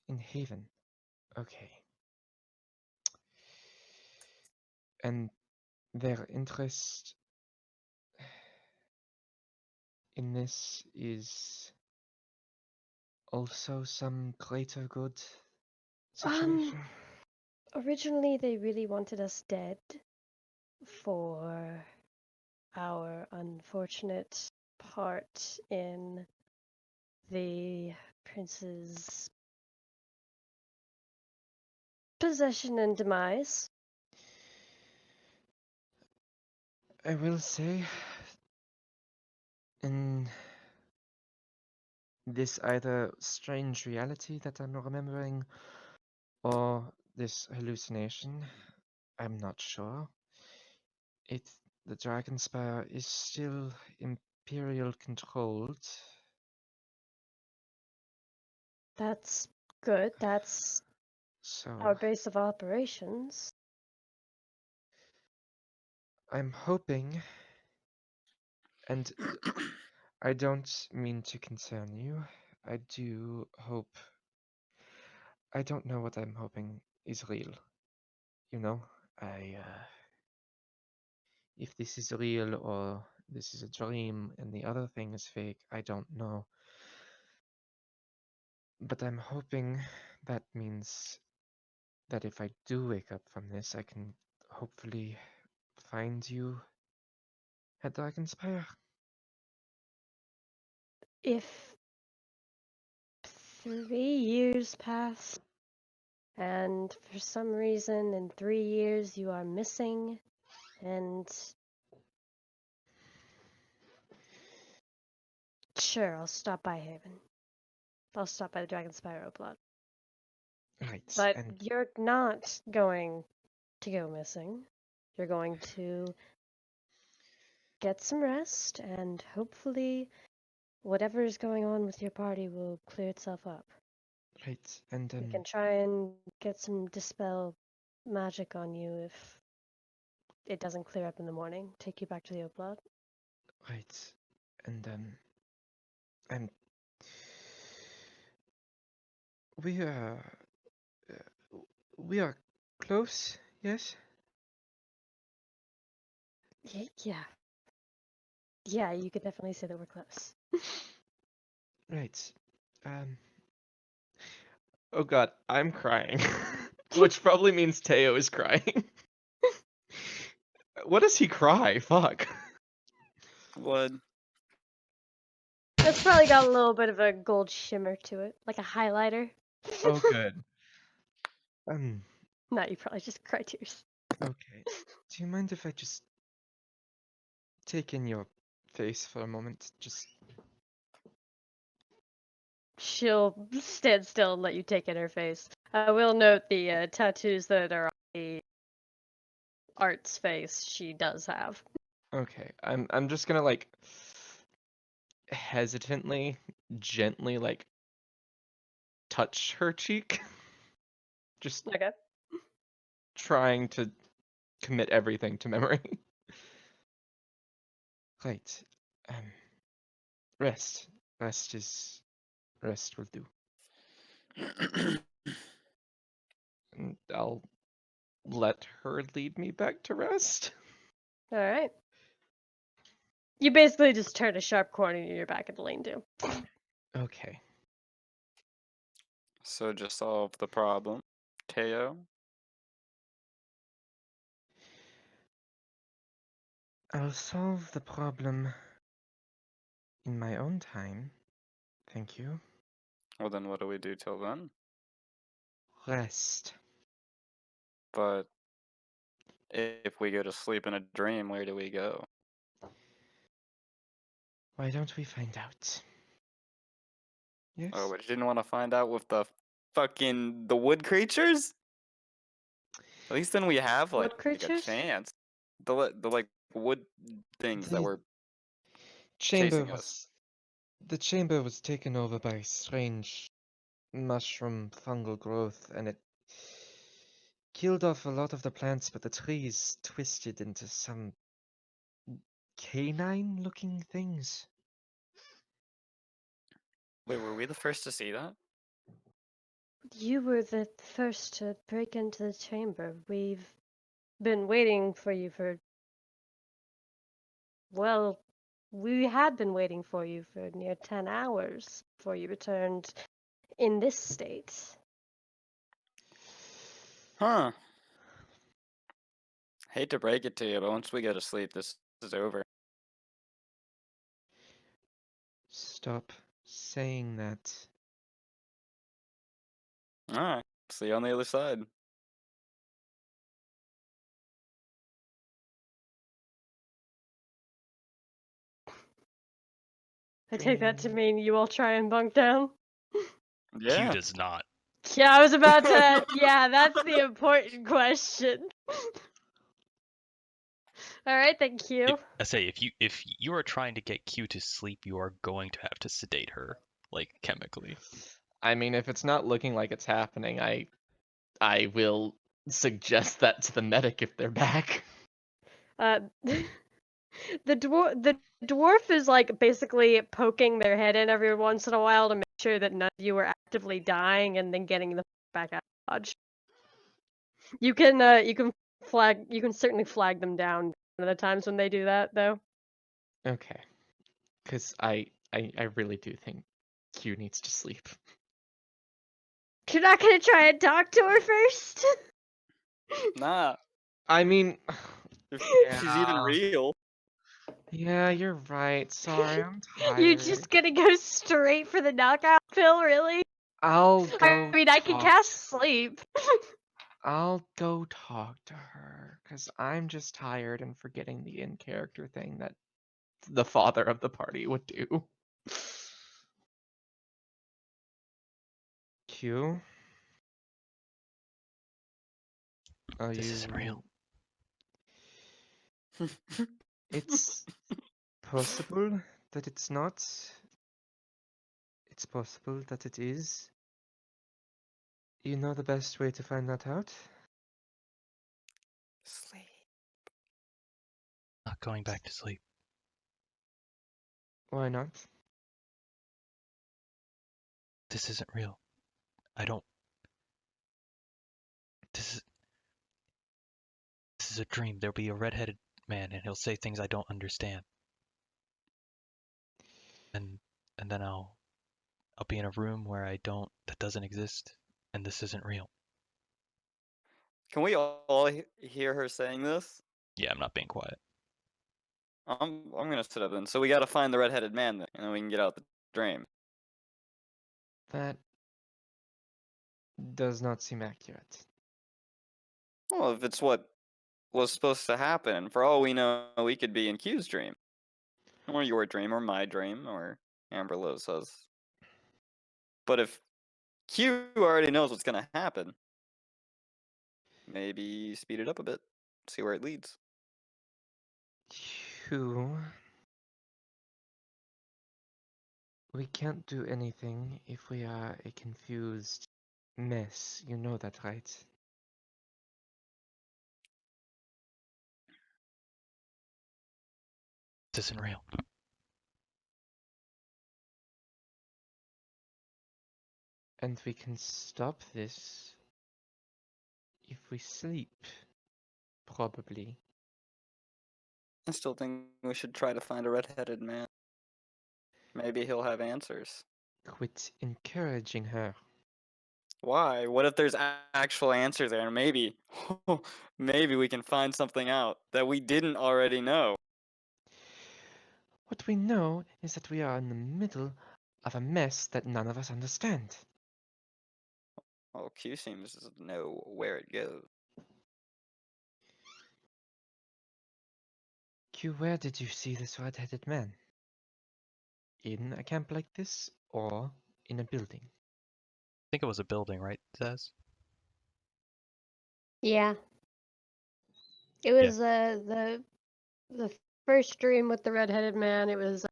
in Haven? Okay. And their interest in this is also some greater good Um, situation? originally they really wanted us dead for our unfortunate part in the prince's possession and demise. I will say, in this either strange reality that I'm remembering or this hallucination, I'm not sure. It the Dragonspire is still Imperial controlled, That's good. That's so our base of operations. I'm hoping, and I don't mean to concern you. I do hope. I don't know what I'm hoping is real. You know, I if this is real or this is a dream and the other thing is fake, I don't know. But I'm hoping that means that if I do wake up from this, I can hopefully find you at Dragonspire. If 3 years pass, and for some reason in 3 years you are missing, and sure, I'll stop by Haven. I'll stop by the Dragon Spyro plot. Right, But and you're not going to go missing. You're going to get some rest, and hopefully whatever is going on with your party will clear itself up. right, and We can try and get some dispel magic on you if it doesn't clear up in the morning. Take you back to the Oplot. right, and and we are we are close, yes? Yeah. Yeah, you could definitely say that we're close. Right. Oh god, I'm crying. Which probably means Teo is crying. What does he cry? Fuck. What? It's probably got a little bit of a gold shimmer to it, like a highlighter. Oh good. Um, No, you probably just cry tears. okay. Do you mind if I just take in your face for a moment? Just She'll stand still and let you take in her face. I will note the tattoos that are on the art's face she does have. Okay, I'm just gonna like hesitantly, gently like touch her cheek. Just Okay. trying to commit everything to memory. Right. Um, rest. Rest will do. And I'll let her lead me back to rest. Alright. You basically just turn a sharp corner and you're back at the lane too. Okay. So just solve the problem, Teo. I'll solve the problem in my own time. Thank you. Well, then what do we do till then? Rest. But if we go to sleep in a dream, where do we go? Why don't we find out? Yes? Oh, but you didn't want to find out with the wood creatures? At least then we have What like a creatures? chance. The like wood things that The were chamber chasing us. was the chamber was taken over by strange mushroom fungal growth, and it killed off a lot of the plants, but the trees twisted into some canine looking things. Wait, were we the first to see that? You were the first to break into the chamber. We've been waiting for you for. Well, we had been waiting for you for near 10 hours before you returned in this state. Huh. Hate to break it to you, but once we go to sleep, this is over. Stop saying that. Alright. See you on the other side. I take that to Dream. mean you all try and bunk down. Q Yeah. does not. Yeah, I was about to. Yeah, that's the important question. All right, thank you. I say if you are trying to get Q to sleep, you are going to have to sedate her, like chemically. I mean, if it's not looking like it's happening, I will suggest that to the medic if they're back. The dwarf is like basically poking their head in every once in a while to make sure that none of you are actively dying, and then getting the back out of Dodge. You can certainly flag them down one of the times when they do that though. Okay. Because I really do think Q needs to sleep. You're not gonna try and talk to her first? Nah. I mean, If she's even yeah. real. Yeah, you're right. Sorry, I'm You're tired. just gonna go straight for the knockout pill, really? I'll I go mean, I can talk. cast sleep. I'll go talk to her because I'm just tired and forgetting the in-character thing that the father of the party would do. Q, are This you? isn't real. It's possible that it's not. It's possible that it is. You know the best way to find that out? Sleep. Not going back to sleep. Why not? This isn't real. I don't. This is a dream. There'll be a red-headed man, and he'll say things I don't understand. And then I'll be in a room where that doesn't exist, and this isn't real. Can we all hear her saying this? Yeah, I'm not being quiet. I'm gonna sit up then. So we gotta find the red-headed man then, and then we can get out the dream. That does not seem accurate. Well, if it's what was supposed to happen, for all we know, we could be in Q's dream, or your dream, or my dream, or Amber Losa's. But if Q already knows what's gonna happen, maybe speed it up a bit, see where it leads. Q. We can't do anything if we are a confused mess. You know that, right? This isn't real. And we can stop this if we sleep. Probably. I still think we should try to find a red-headed man. Maybe he'll have answers. Quit encouraging her. Why? What if there's actual answers there? And maybe, maybe we can find something out that we didn't already know. What we know is that we are in the middle of a mess that none of us understand. Well, Q seems to know where it goes. Q, where did you see this red-headed man? In a camp like this, or in a building? I think it was a building, right, Zaz? Yeah. It Yeah. was the first dream with the red-headed man. It was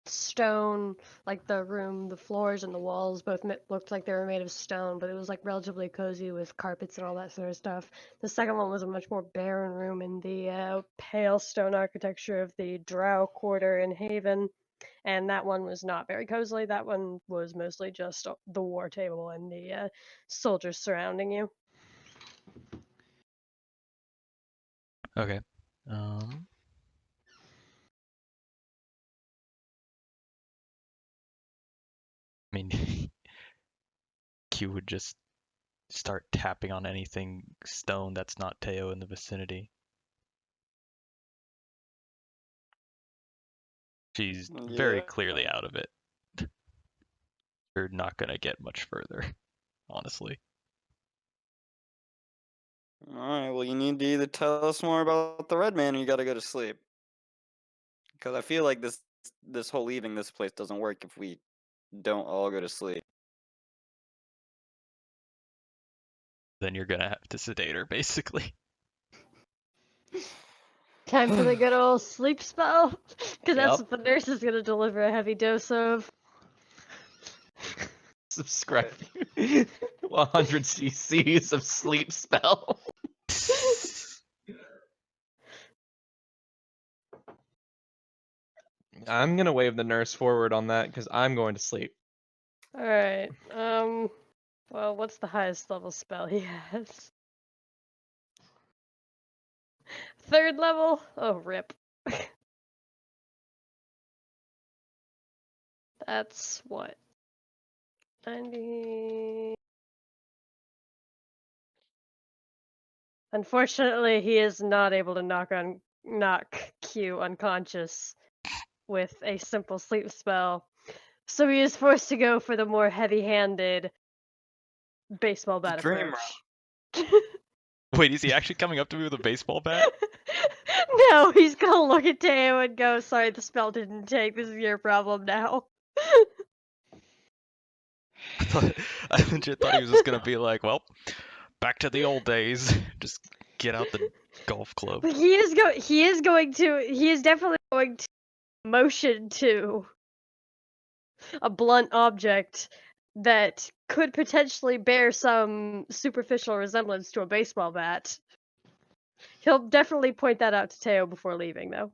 stone, like the room, the floors and the walls both looked like they were made of stone, but it was like relatively cozy with carpets and all that sort of stuff. The second one was a much more barren room in the pale stone architecture of the Drow Quarter in Haven, and that one was not very cozy. That one was mostly just the war table and the soldiers surrounding you. Okay. I mean, Q would just start tapping on anything stone that's not Teo in the vicinity. She's very Yeah. clearly out of it. You're not gonna get much further, honestly. Alright, well, you need to either tell us more about the red man or you gotta go to sleep. Because I feel like this whole leaving this place doesn't work if we don't all go to sleep. Then you're gonna have to sedate her, basically. Time for the good old sleep spell, because that's Yep. what the nurse is going to deliver a heavy dose of. Subscribe. 100 cc's of sleep spell. I'm gonna wave the nurse forward on that because I'm going to sleep. All right. Well, what's the highest level spell he has? 3rd level? Oh, rip. That's what? 90. Unfortunately, he is not able to knock Q unconscious with a simple sleep spell. So he is forced to go for the more heavy-handed baseball bat dream approach. Wait, is he actually coming up to me with a baseball bat? No, he's gonna look at Teo and go, sorry, the spell didn't take. This is your problem now. I legit thought he was just gonna be like, well, back to the old days. Just get out the golf club. But he is definitely going to motion to a blunt object that could potentially bear some superficial resemblance to a baseball bat. He'll definitely point that out to Teo before leaving, though.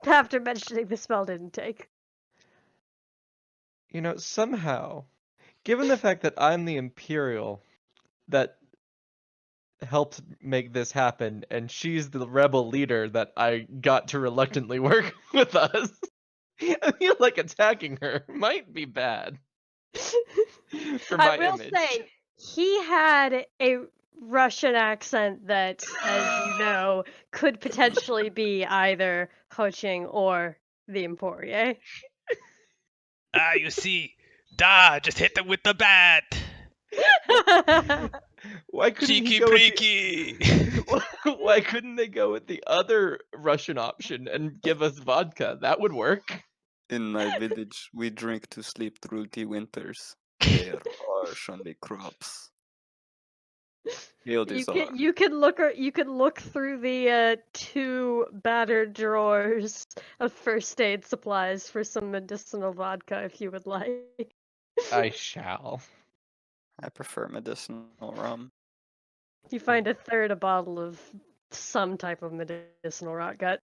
After mentioning the spell didn't take. You know, somehow, given the fact that I'm the Imperial that helped make this happen, and she's the rebel leader that I got to reluctantly work with us, I feel like attacking her might be bad for my I will image. say, he had a Russian accent that, as you know, could potentially be either Ho-Ching or the Emporie. Ah, you see, just hit them with the bat. Why couldn't he Cheeky go with breaky. why couldn't they go with the other Russian option and give us vodka? That would work. In my village, we drink to sleep through the winters. There are only crops. Hail the Tsar. You can look through the 2 battered drawers of first aid supplies for some medicinal vodka if you would like. I shall. I prefer medicinal rum. You find a third a bottle of some type of medicinal rot gut.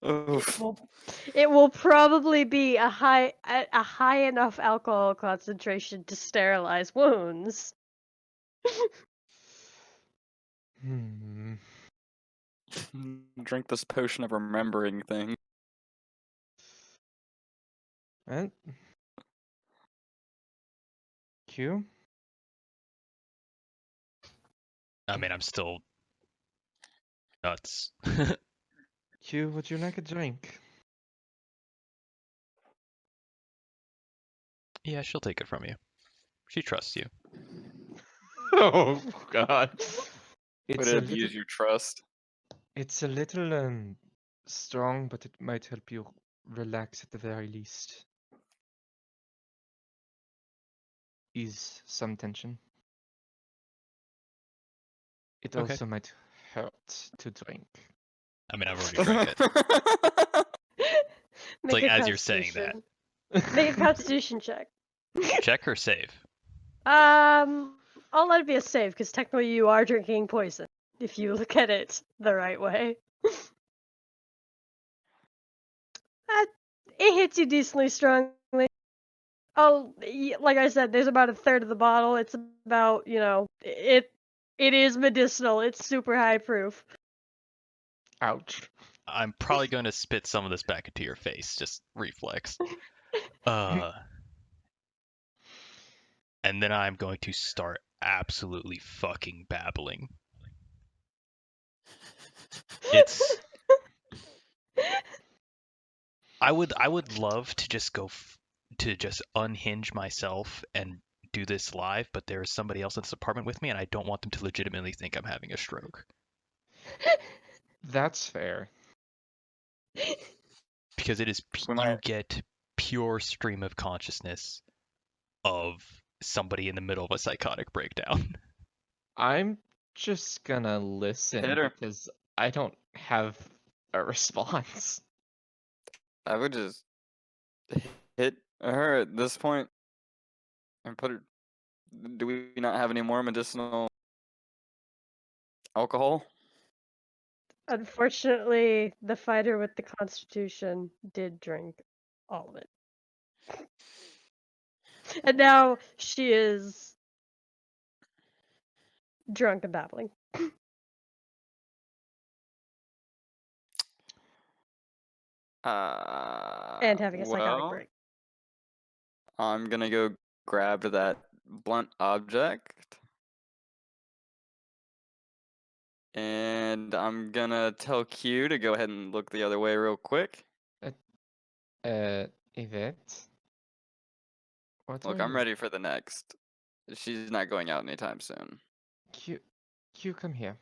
Oof. It will probably be a high enough alcohol concentration to sterilize wounds. Hmm. Drink this potion of remembering thing. And Q. I mean, I'm still nuts. Q, would you like a drink? Yeah, she'll take it from you. She trusts you. Oh God. Would It's it a little. abuse your trust? It's a little strong, but it might help you relax at the very least. Ease some tension. It Okay. also might hurt to drink. I mean, I've already drank it. Make like a as you're saying constitution. Make a constitution check. Check or save? I'll let it be a save because technically you are drinking poison if you look at it the right way. It hits you decently strongly. Oh, like I said, there's about a third of the bottle. It's about, it is medicinal. It's super high proof. Ouch. I'm probably going to spit some of this back into your face, just reflex. And then I'm going to start absolutely fucking babbling. It's I would love to just go to just unhinge myself and do this live, but there is somebody else in this apartment with me, and I don't want them to legitimately think I'm having a stroke. That's fair. Because it is We you might- get pure stream of consciousness of somebody in the middle of a psychotic breakdown. I'm just gonna listen Hit her. because I don't have a response. I would just hit her at this point and put her. Do we not have any more medicinal alcohol? Unfortunately, the fighter with the constitution did drink all of it. And now she is drunk and babbling. And having a psychotic Well, break. I'm gonna go grab that blunt object. And I'm gonna tell Q to go ahead and look the other way real quick. Yvette? What Look, are I'm you- ready for the next. She's not going out anytime soon. Q, come here.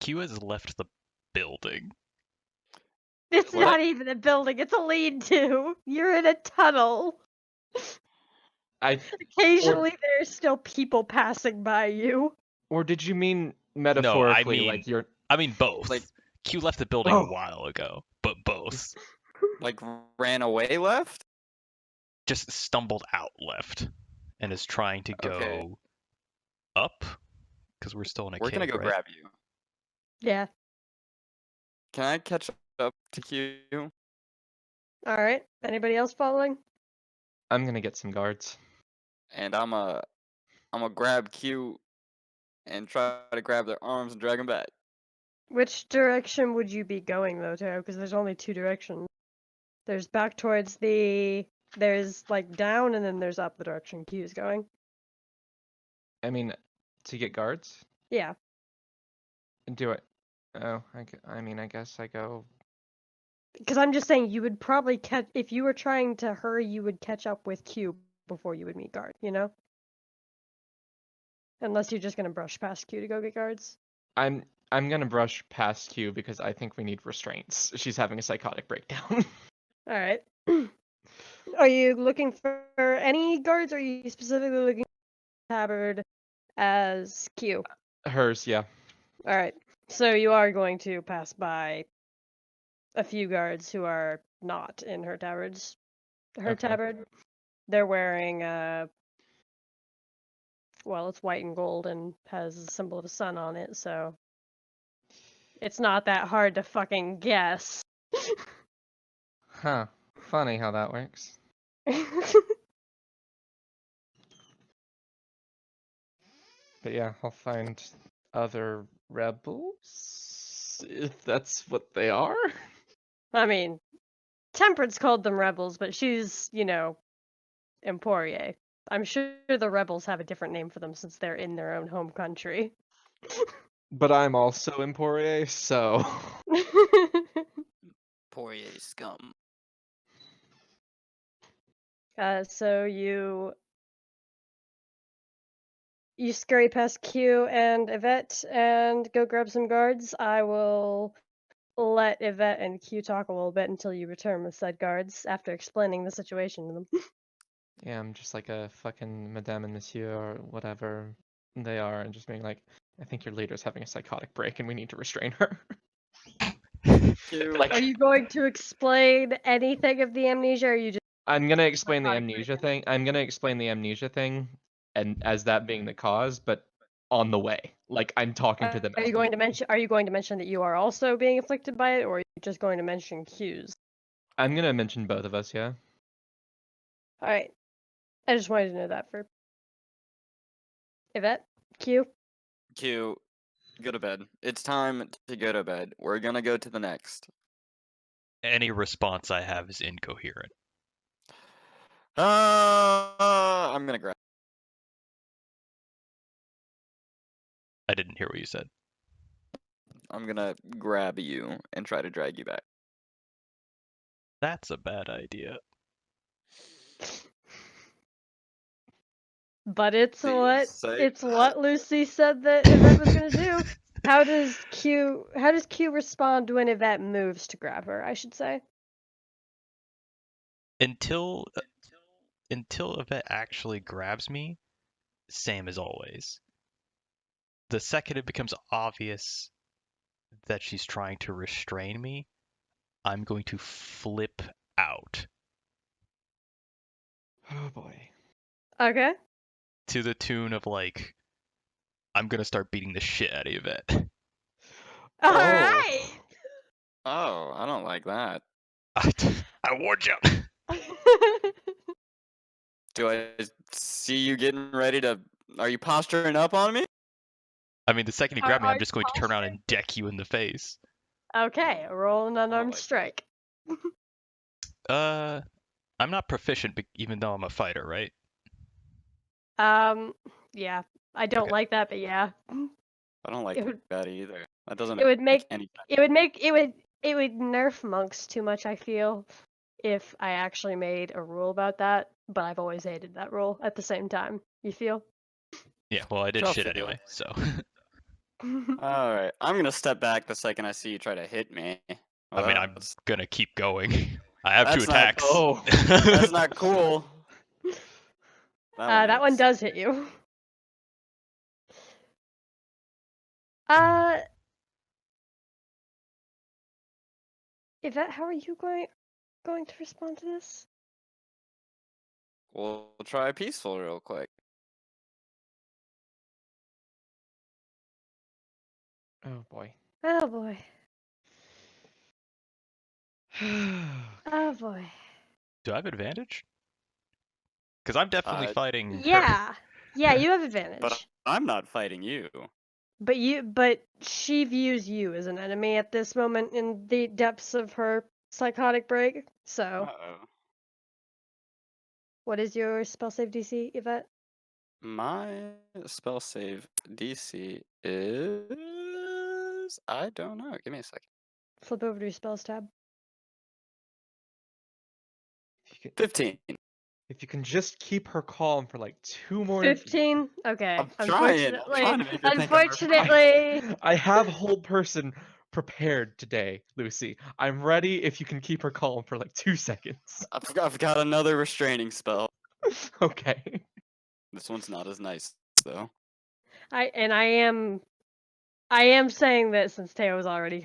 Q has left the building. It's What? not even a building, it's a lean-to. You're in a tunnel. Occasionally there's still people passing by you. Or did you mean No, I metaphorically, mean, like you're? both. Like- Q left the building Oh. a while ago, but both. Like ran away left? Just stumbled out left and is trying to go Okay. up because we're still in a We're cave, gonna go right? grab you. Yeah. Can I catch up to Q? Alright. Anybody else following? I'm gonna get some guards. And I'm a grab Q and try to grab their arms and drag them back. Which direction would you be going though, Taro? Because there's only 2 directions. There's back towards there's like down and then there's up the direction Q is going. I mean, to get guards? Yeah. Do it. Oh, I mean, I guess I go. Because I'm just saying you would probably catch if you were trying to hurry, you would catch up with Q before you would meet guard, you know? Unless you're just gonna brush past Q to go get guards. I'm gonna brush past Q because I think we need restraints. She's having a psychotic breakdown. All right. Are you looking for any guards, or are you specifically looking for tabard as Q? Hers, yeah. All right. So you are going to pass by a few guards who are not in her tabards. Her Okay. tabard. They're wearing well, it's white and gold and has a symbol of a sun on it, so it's not that hard to fucking guess. Huh. Funny how that works. But yeah, I'll find other rebels if that's what they are. I mean, Temperance called them rebels, but she's, Emporie. I'm sure the rebels have a different name for them since they're in their own home country. But I'm also Emporie, so Poirier scum. So you scurry past Q and Yvette and go grab some guards. I will let Yvette and Q talk a little bit until you return with said guards after explaining the situation to them. yeah, I'm just like a fucking Madame and Monsieur or whatever they are, and just being like, I think your leader's having a psychotic break and we need to restrain her. Q. Like, Are you going to explain anything of the amnesia, or are you just I'm gonna explain the psychotic amnesia break-in? thing. I'm gonna explain the amnesia thing, and as that being the cause, but on the way. Like I'm talking to them Are as you going to mention? Are you going to mention that you are also being afflicted by it, or are you just going to mention Q's? I'm gonna mention both of us, yeah. All right. I just wanted to know that for Yvette, Q. Q. Go to bed. It's time to go to bed. We're gonna go to the next. Any response I have is incoherent. I'm gonna grab. I didn't hear what you said. I'm gonna grab you and try to drag you back. That's a bad idea. But it's Do you what say it's that? what Lucy said that Yvette was gonna do. How does Q respond when Yvette moves to grab her, I should say? Until Yvette actually grabs me, same as always. The second it becomes obvious that she's trying to restrain me, I'm going to flip out Oh boy. Okay. to the tune of like, I'm gonna start beating the shit out of Yvette. All Oh. right. Oh, I don't like that. I warned you. Do I see you getting ready to? Are you posturing up on me? I mean, the second you Are, grab me, are I'm you just going to turn around posturing? and deck you in the face. Okay, roll an I don't unarmed like that. strike. I'm not proficient, even though I'm a fighter, right? Yeah, I don't Okay. like that, but yeah, I don't like it would that either. That doesn't it would make make any. it would nerf monks too much. I feel if I actually made a rule about that, but I've always hated that rule at the same time. You feel? Yeah, well, I did Tough shit feel. anyway, so. All right, I'm gonna step back the second I see you try to hit me. I Well, mean, I'm gonna keep going. I have 2 that's not attacks. Oh. that's not cool. That one hits. does hit you. Yvette, how are you going to respond to this? We'll try peaceful real quick. Oh boy. Oh boy. Oh boy. Do I have advantage? Because I'm definitely Uh, fighting her. Yeah. Yeah, you have but advantage. I'm not fighting you. But she views you as an enemy at this moment in the depths of her psychotic break. So, Uh-oh. what is your spell save DC, Yvette? My spell save DC is I don't know. Give me a second. Flip over to your spells tab. 15. If you can just keep her calm for like 2 more 15? Okay. I'm trying to make her think I'm Unfortunately, I have hold person prepared today, Lucy. I'm ready if you can keep her calm for like 2 seconds. I've got another restraining spell. Okay. This one's not as nice though. I am saying that since Teo was already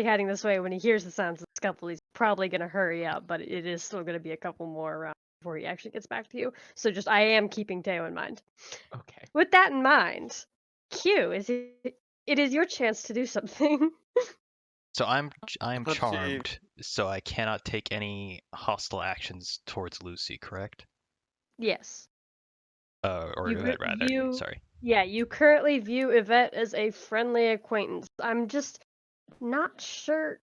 heading this way, when he hears the sounds of the scuffle, he's probably gonna hurry up, but it is still gonna be a couple more rounds before he actually gets back to you. So I am keeping Teo in mind. Okay. With that in mind, Q, it is your chance to do something. So I am Let's see. charmed, so I cannot take any hostile actions towards Lucy, correct? Yes. Or You Yvette, rather. Sorry. Yeah, you currently view Yvette as a friendly acquaintance. I'm just not sure.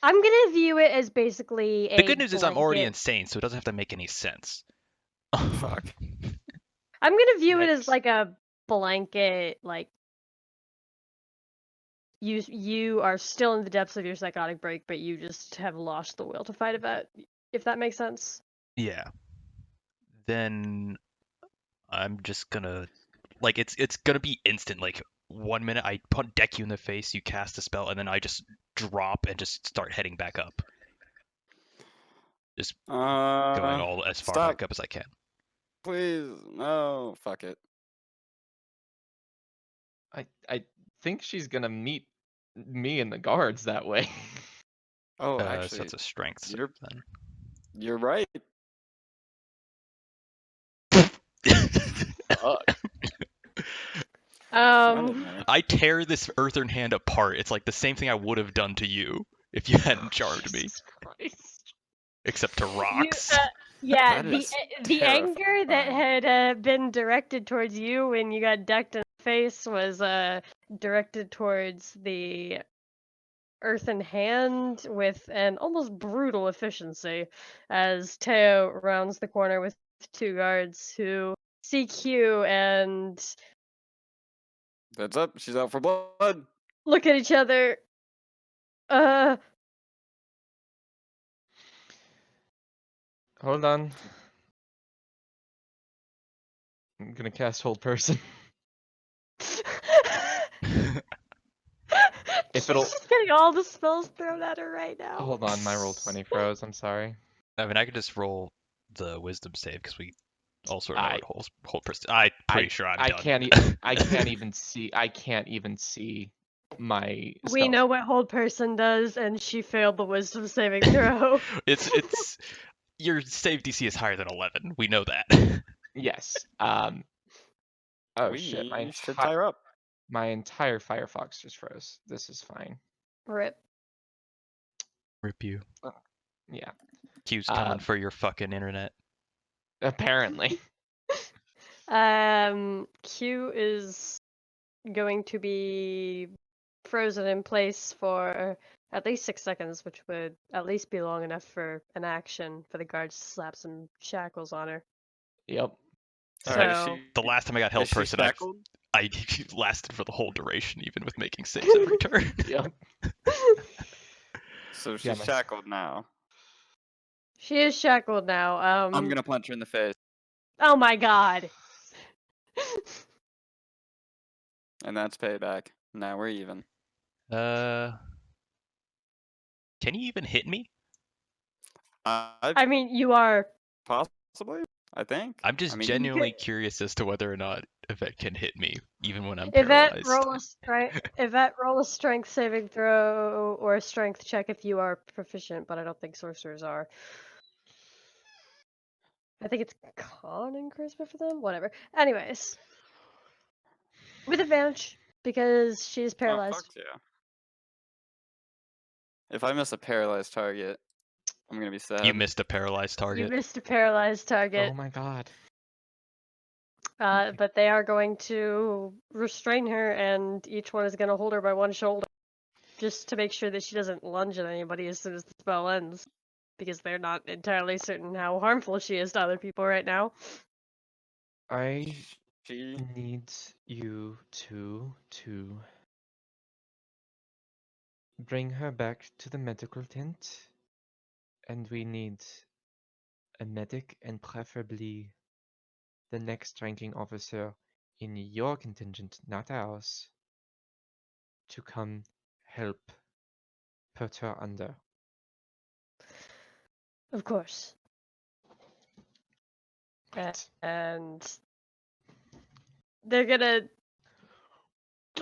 I'm gonna view it as basically The a good news is I'm already blanket. insane, so it doesn't have to make any sense. Fuck. I'm gonna view it as Yikes. like a blanket, like you are still in the depths of your psychotic break, but you just have lost the will to fight Yvette. If that makes sense. Yeah. Then I'm just gonna like it's gonna be instant. Like 1 minute I deck you in the face, you cast a spell, and then I just drop and just start heading back up. Just going all as far Stop, back up as I can. please. No, fuck it. I think she's gonna meet me and the guards that way. Oh, So actually, that's a strength save you're then. you're right. Fuck. Um. I tear this earthen hand apart. It's like the same thing I would have done to you if you hadn't charmed me, Jesus Christ. except to You, rocks. yeah, That the is the anger that terrifying. had been directed towards you when you got decked in the face was directed towards the earthen hand with an almost brutal efficiency as Teo rounds the corner with 2 guards who see Q and Heads up, she's out for blood. look at each other. Uh, Hold on. I'm gonna cast hold person. If it'll She's getting all the spells thrown at her right now. hold on, my roll 20 froze. I'm sorry. I mean, I could just roll the wisdom save because we all sort of know I what hold person. I'm pretty sure I'm I done. can't even see my We spells. know what hold person does, and she failed the wisdom saving throw. It's your save DC is higher than 11. We know that. Yes. Oh shit, We should tie her up. my entire Firefox just froze. This is fine. Rip. Rip you. Yeah. Q's Uh, coming for your fucking internet. Apparently. Q is going to be frozen in place for at least 6 seconds, which would at least be long enough for an action for the guards to slap some shackles on her. Yep. Alright, So, The last time I got held is she person, shackled? I lasted for the whole duration, even with making saves every turn. Yep. So Yeah, she's my- shackled now. she is shackled now. I'm gonna punch her in the face. Oh my god. And that's payback. Now we're even. Can you even hit me? I mean, you are. Possibly, I think. I'm just I mean, genuinely curious as to whether or not Yvette can hit me, even when I'm Yvette, paralyzed. roll a strength saving throw or a strength check if you are proficient, but I don't think sorcerers are. I think it's con and charisma for them. Whatever. Anyways, with advantage because she is oh, paralyzed. fuck yeah. If I miss a paralyzed target, I'm gonna be sad. You missed a paralyzed You target. missed a paralyzed target. Oh my god. But they are going to restrain her, and each one is going to hold her by one shoulder, just to make sure that she doesn't lunge at anybody as soon as the spell ends, because they're not entirely certain how harmful she is to other people right now. I She need you to bring her back to the medical tent, and we need a medic and preferably the next ranking officer in your contingent, not ours, to come help put her under. Of course. Right. And they're gonna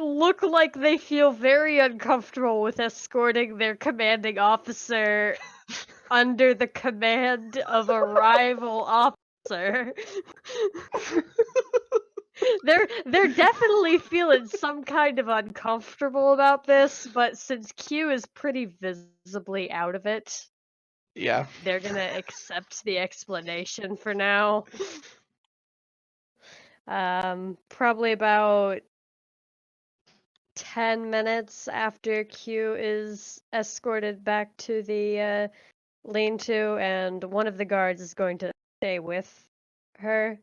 look like they feel very uncomfortable with escorting their commanding officer under the command of a rival officer. They're definitely feeling some kind of uncomfortable about this, but since Q is pretty visibly out of it, Yeah. they're gonna accept the explanation for now. Probably about 10 minutes after Q is escorted back to the lean-to, and one of the guards is going to stay with her.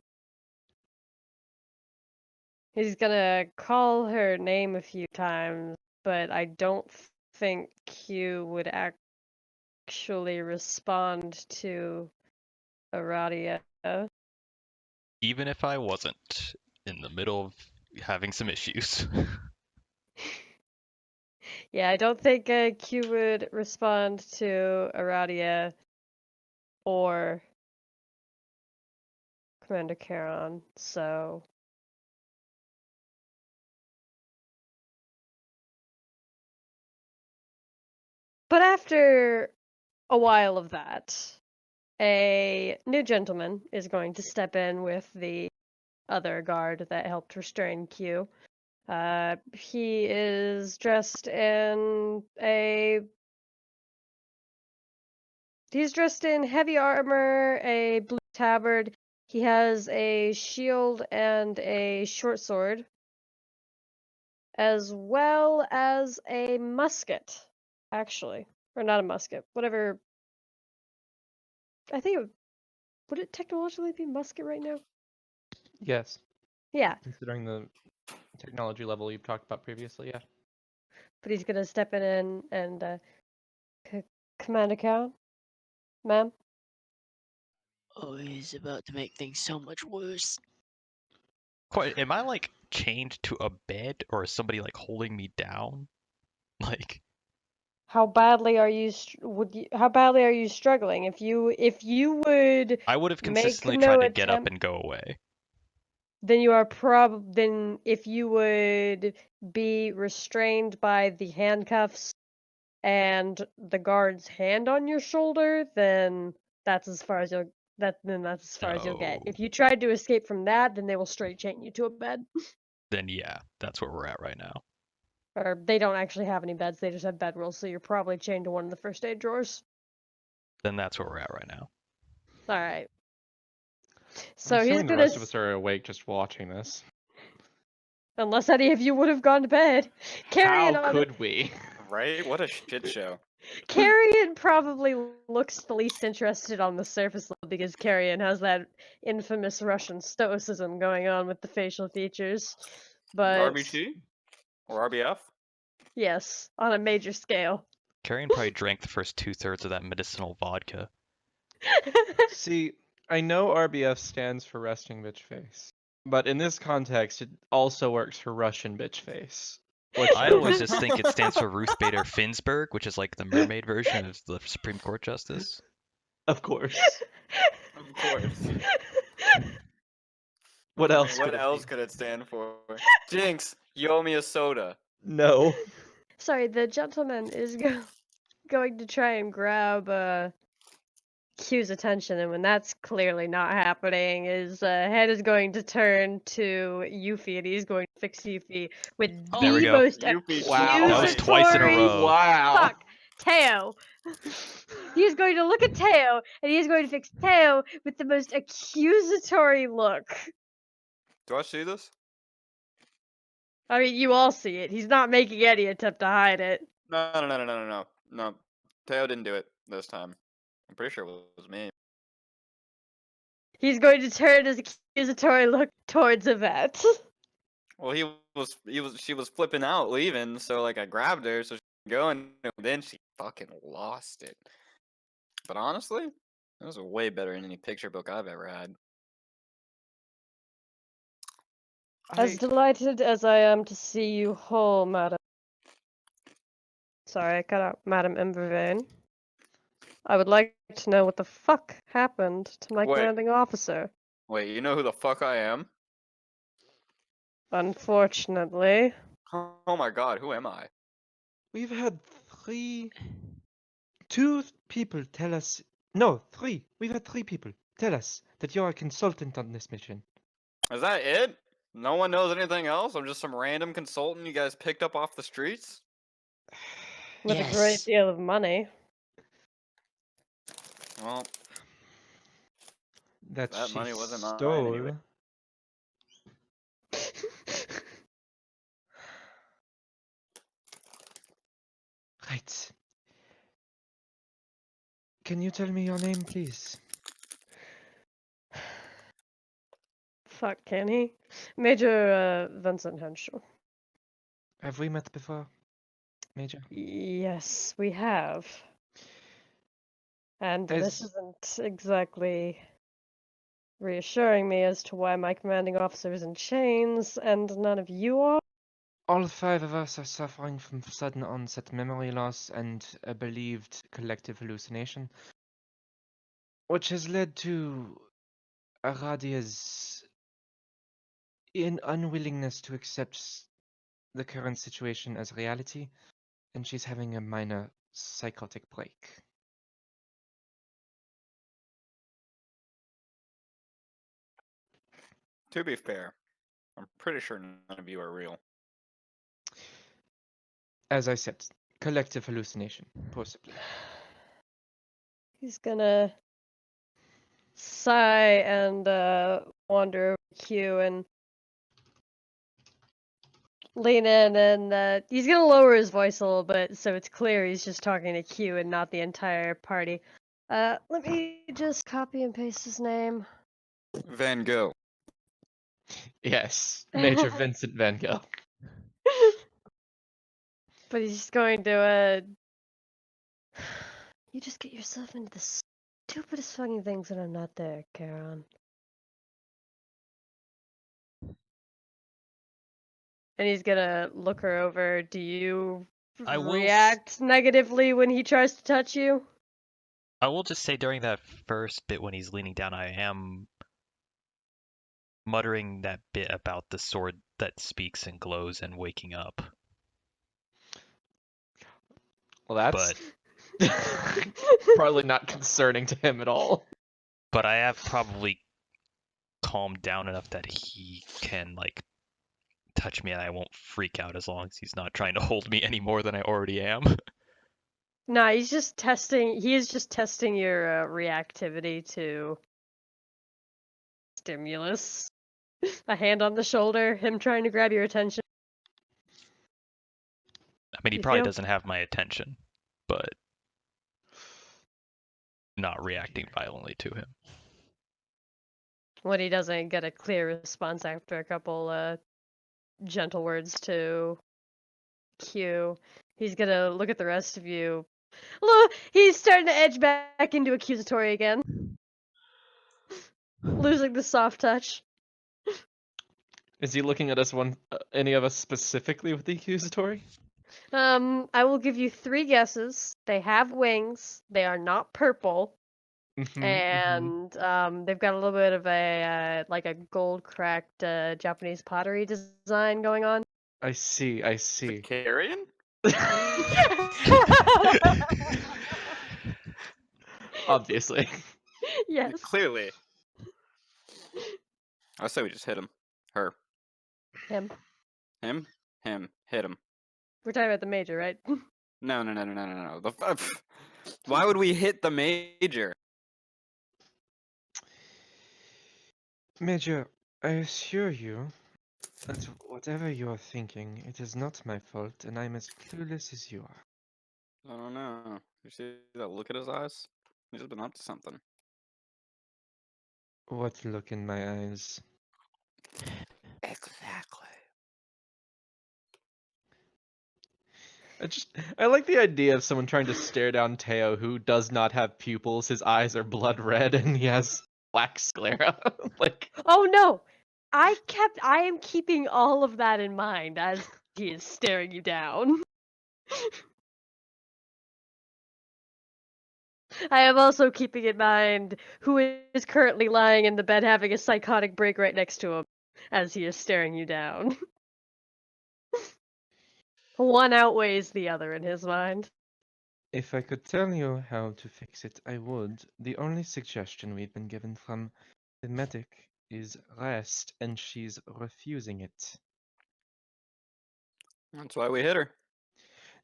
He's gonna call her name a few times, but I don't think Q would actually respond to Aradia. Even if I wasn't in the middle of having some issues. Yeah, I don't think Q would respond to Aradia or Commander Charon, so... But after a while of that, a new gentleman is going to step in with the other guard that helped restrain Q. He is dressed in He's dressed in heavy armor, a blue tabard. He has a shield and a short sword, as well as a musket, actually. Or not a musket, whatever. I think would it technologically be musket right now? Yes. Yeah, Considering the technology level you've talked about previously, yeah. but he's gonna step in and Commander Cowan, ma'am. Oh, he's about to make things so much worse. Am I like chained to a bed or is somebody like holding me down? Like, How badly are you? How badly are you struggling? If you would I would have make consistently no tried to get up attempt, and go away. then then if you would be restrained by the handcuffs and the guard's hand on your shoulder, then that's as far as you'll get. No. If you tried to escape from that, then they will straight chain you to a bed. Then yeah, that's where we're at right now. Or they don't actually have any beds, they just have bedrolls, so you're probably chained to one of the first aid drawers. Then that's where we're at right now. Alright. I'm So he's assuming the gonna rest of us are awake just watching this. unless any of you would have gone to bed. Carrion How could we? Right? What a shit show. Carrion probably looks the least interested on the surface level because Carrion has that infamous Russian stoicism going on with the facial features. But RBT? Or RBF? yes, on a major scale. Carrion probably drank the first 2/3 of that medicinal vodka. See, I know RBF stands for resting bitch face, but in this context, it also works for Russian bitch face. Which I always just think it stands for Ruth Bader Finsburg, which is like the mermaid version of the Supreme Court justice. of course. Of course. What else What could it else be? could it stand for? Jinx, you owe me a soda. No. Sorry, the gentleman is going to try and grab Q's attention, and when that's clearly not happening, his head is going to turn to Yuffie, and he's going to fix Yuffie with There we the go. most Yuffie, Wow. That was nice. twice in a accusatory row. Wow. fuck Teo. He's going to look at Teo, and he's going to fix Teo with the most accusatory look. Do I see this? I mean, you all see it. He's not making any attempt to hide it. No. Teo didn't do it this time. I'm pretty sure it was me. He's going to turn his accusatory look towards Yvette. Well, she was flipping out leaving, so like I grabbed her so she could go, and then she fucking lost it. But honestly, That was way better than any picture book I've ever had. As delighted as I am to see you whole, madam. Sorry, I cut out Madam Embervane. I would like to know what the fuck happened to my Wait. commanding officer. Wait, you know who the fuck I am? Unfortunately. Oh my god, who am I? We've had two people tell us. No, three. We've had three people tell us that you're a consultant on this mission. Is that it? No one knows anything else? I'm just some random consultant you guys picked up off the streets? With a great Yes. deal of money. Well, That that she money wasn't mine stole. anyway. Right. Can you tell me your name, please? Fuck, can he? Major Vincent Henschel. Have we met before, Major? Yes, we have. And this isn't exactly reassuring me as to why my commanding officer is in chains and none of you are. All five of us are suffering from sudden onset memory loss and a believed collective hallucination, which has led to Aradia's unwillingness to accept the current situation as reality, and she's having a minor psychotic break. To be fair, I'm pretty sure none of you are real. As I said, collective hallucination, possibly. He's gonna sigh and wander over to Q and lean in, and he's gonna lower his voice a little bit so it's clear he's just talking to Q and not the entire party. Let me just copy and paste his name. Van Gogh. Yes, Major Vincent Van Gogh. But he's going to you just get yourself into the stupidest fucking things when I'm not there, Karen. And he's gonna look her over. Do you I will react negatively when he tries to touch you? I will just say during that first bit when he's leaning down, I am muttering that bit about the sword that speaks and glows and waking up. Well, that's probably not concerning to him at all. But I have probably calmed down enough that he can like touch me and I won't freak out as long as he's not trying to hold me any more than I already am. Nah, he's just testing. He is just testing your reactivity to stimulus. A hand on the shoulder, him trying to grab your attention. I mean, he You probably feel? doesn't have my attention, but not reacting violently to him. When he doesn't get a clear response after a couple gentle words to Q, he's gonna look at the rest of you. Look, he's starting to edge back into accusatory again, losing the soft touch. Is he looking at us any of us specifically with the accusatory? I will give you 3 guesses. They have wings. They are not purple. And they've got a little bit of a like a gold cracked Japanese pottery design going on. I see, I Is see. it Carrion? Obviously. Yes. Clearly. I say we just hit him. Her. Him. Him? Him. Hit him. We're talking about the major, right? No. Why would we hit the major? Major, I assure you that whatever you are thinking, it is not my fault, and I'm as clueless as you are. I don't know. You see that look at his eyes? He's been up to something. What look in my eyes? Exactly. I like the idea of someone trying to stare down Teo who does not have pupils. His eyes are blood red and he has black sclera. Like, Oh no! I am keeping all of that in mind as he is staring you down. I am also keeping in mind who is currently lying in the bed having a psychotic break right next to him as he is staring you down. One outweighs the other in his mind. if I could tell you how to fix it, I would. The only suggestion we've been given from the medic is rest, and she's refusing it. That's why we hit her.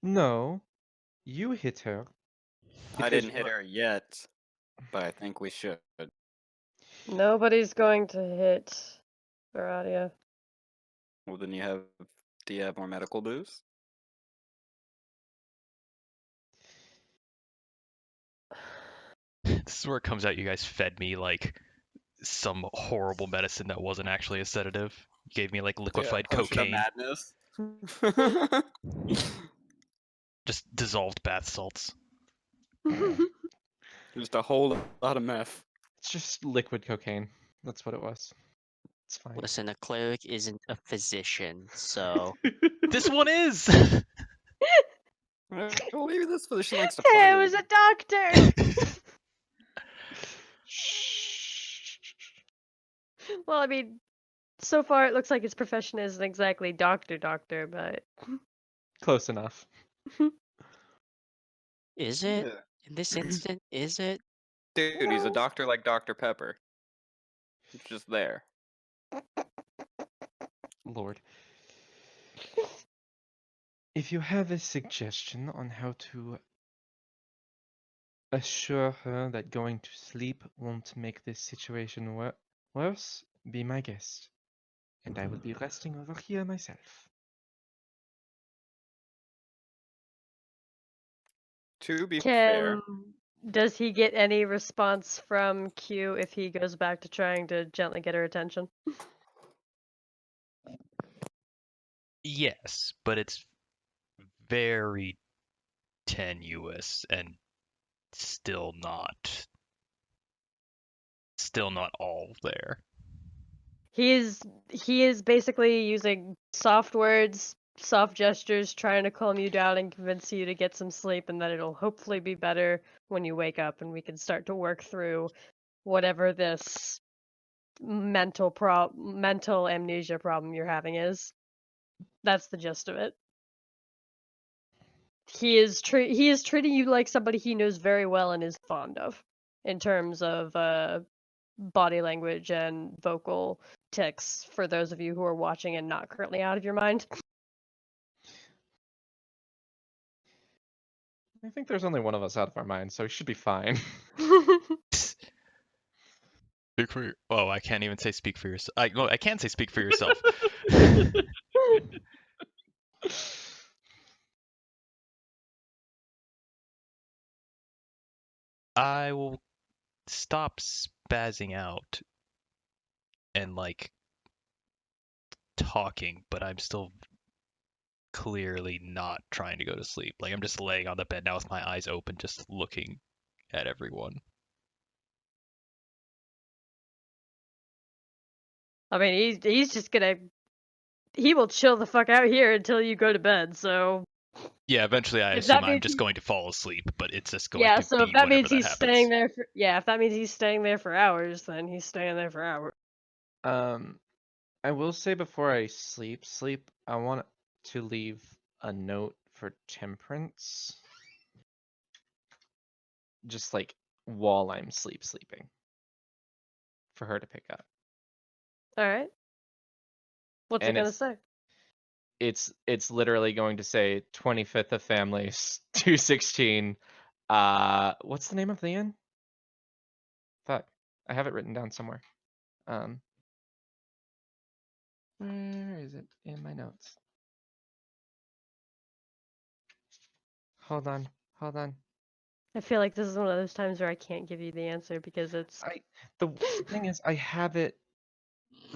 No, you hit her. I because didn't you hit are- her yet, but I think we should. Nobody's going to hit Varadia. Well, then do you have more medical booze? This is where it comes out. You guys fed me like some horrible medicine that wasn't actually a sedative. You gave me like liquefied Potion of cocaine, madness. just dissolved bath salts. Just a whole lot of meth. It's just liquid cocaine. That's what it was. It's fine. Listen, a cleric isn't a physician, so This one is. Well, maybe this physician likes to Hey, party. it was a doctor! Shh. Well, I mean, so far it looks like his profession isn't exactly doctor, but... Close enough. is it? Yeah. In this instant, is it? Dude, he's a doctor like Dr. Pepper. He's just there. Lord. If you have a suggestion on how to assure her that going to sleep won't make this situation worse, be my guest. And I will be resting over here myself. To be fair, Does he get any response from Q if he goes back to trying to gently get her attention? Yes, but it's very tenuous and still not all there. He is basically using soft words, soft gestures, trying to calm you down and convince you to get some sleep, and that it'll hopefully be better when you wake up, and we can start to work through whatever this mental amnesia problem you're having is. That's the gist of it. He is treating you like somebody he knows very well and is fond of, in terms of body language and vocal tics. For those of you who are watching and not currently out of your mind. I think there's only one of us out of our minds, so we should be fine. Speak for oh, I can't even say speak for yourself. Well, I can say speak for yourself. I will stop spazzing out and like talking, but I'm still clearly not trying to go to sleep. Like I'm just laying on the bed now with my eyes open, just looking at everyone. I mean, he's just gonna. He will chill the fuck out here until you go to bed. So Yeah, eventually I If assume that I'm means just he- going to fall asleep, but it's just going yeah. to So be if that whenever means that he's happens. staying there for if that means he's staying there for hours, then he's staying there for hours. I will say before I sleep, I want to leave a note for Temperance. Just like while I'm sleeping. For her to pick up. All right. What's And it gonna say? it's literally going to say 25th of families, 216. What's the name of the inn? Fuck. I have it written down somewhere. Where is it in my notes? Hold on. I feel like this is one of those times where I can't give you the answer because it's. The thing is, I have it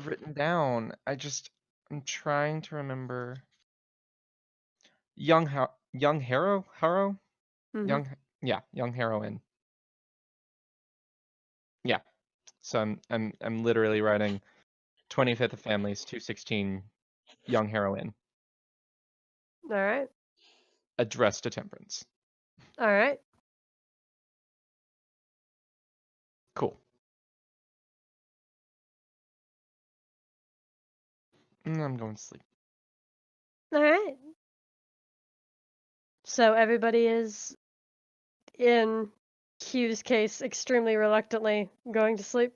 written down. I'm trying to remember. young Harrow? Mhm. Young heroine. Yeah. So I'm literally writing 25th of Families 216 young heroine All right. addressed to Temperance. All right. Cool. I'm going to sleep. All right. So everybody is, in Q's case, extremely reluctantly going to sleep.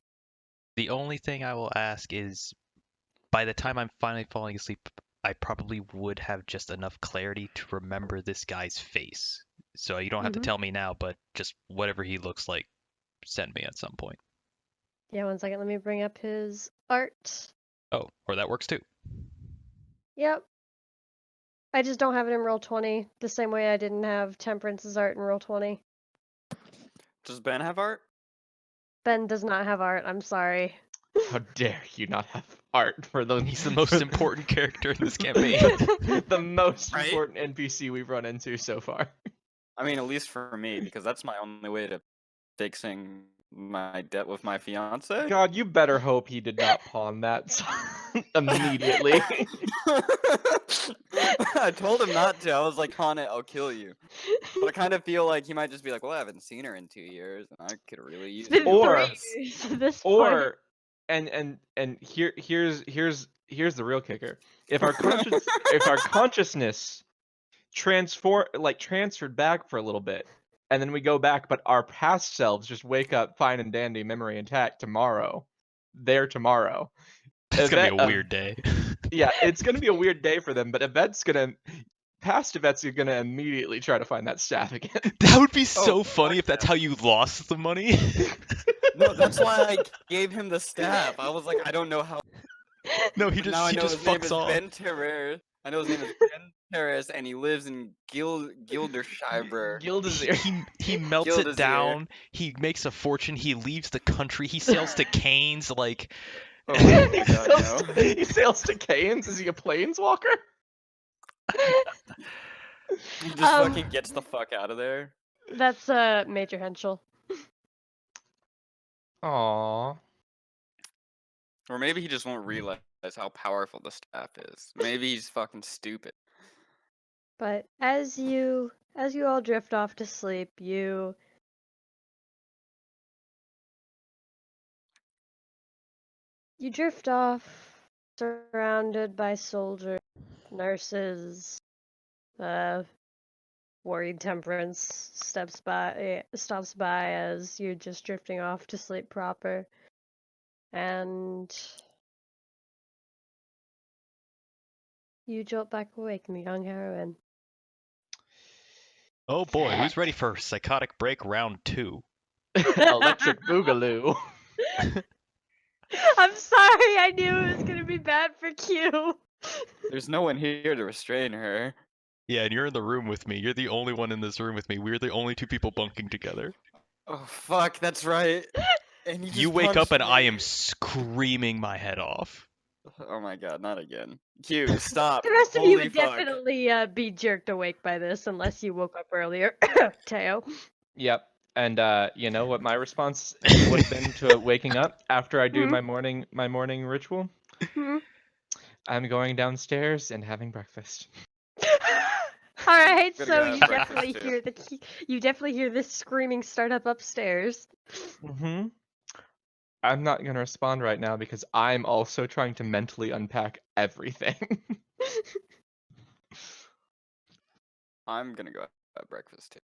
The only thing I will ask is, by the time I'm finally falling asleep, I probably would have just enough clarity to remember this guy's face. So you don't have to Mhm. tell me now, but just whatever he looks like, send me at some point. Yeah, 1 second. Let me bring up his art. Oh, or that works too. Yep. I just don't have it in Roll20, the same way I didn't have Temperance's art in Roll20. Does Ben have art? Ben does not have art. I'm sorry. How dare you not have art for the He's the most for important character in this campaign. the most Right? important NPC we've run into so far. I mean, at least for me, because that's my only way to fixing my debt with my fiance. God, you better hope he did not pawn that immediately. I told him not to. I was like, pawn it, I'll kill you. But I kind of feel like he might just be like, well, I haven't seen her in 2 years, and I could really use It's been you Or- 3 this." years at this point. Or and here's the real kicker. If our consciousness transferred back for a little bit, and then we go back, but our past selves just wake up fine and dandy, memory intact tomorrow. Tomorrow. It's gonna be a Yvette- weird day. Yeah, it's gonna be a weird day for them, but past Yvette's gonna immediately try to find that staff again. That would be so Oh, funny fuck if that's yeah. how you lost the money. No, that's why I gave him the staff. I was like, I don't know how. No, he But now I know just his name fucks is off. Ben Terrer. I know his name is Ben Terrace, and he lives in Gildershire. He melts it Gildersleeve. down. He makes a fortune. He leaves the country. He sails to Canes. Like, Oh he, my god, sails no. to, he sails to Cairns. Is he a planeswalker? He just Um, fucking gets the fuck out of there. That's Major Henschel. Aww. Or maybe he just won't realize how powerful the staff is. Maybe he's fucking stupid. But as you all drift off to sleep, you drift off, surrounded by soldiers, nurses. Worried Temperance stops by as you're just drifting off to sleep proper, and you jolt back awake, young heroine. oh boy, who's ready for psychotic break round 2? Electric Boogaloo. I'm sorry, I knew it was gonna be bad for Q. There's no one here to restrain her. Yeah, and you're in the room with me. You're the only one in this room with me. We're the only 2 people bunking together. Oh fuck, that's right. And he just You wake up punched and I me. am screaming my head off. Oh my god, not again. Q, stop. The rest of you Holy would fuck. definitely be jerked awake by this unless you woke up earlier, Teo. Yep. And you know what my response would have been to waking up after I do Mhm. my morning ritual? Mhm. I'm going downstairs and having breakfast. All right, Gotta so go have you breakfast, definitely too. hear this screaming start up upstairs. Mm-hmm. I'm not gonna respond right now because I'm also trying to mentally unpack everything. I'm gonna go have breakfast too.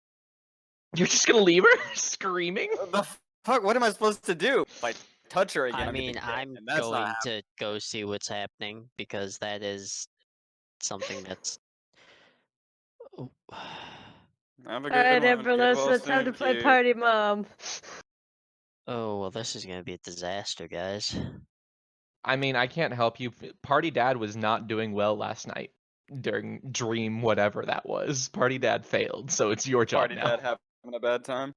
You're just gonna leave her screaming? The fuck? What am I supposed to do? If I touch her again, I I'm gonna mean, get I'm and that's going not to go see what's happening because that is something that's. Oh, Have a All good right, one. Get Amberlos, well it's time to soon, play Q. Party Mom. oh well, this is gonna be a disaster, guys. I mean, I can't help you. Party Dad was not doing well last night during Dream, whatever that was. Party Dad failed, so it's your job Party now. dad having a bad time.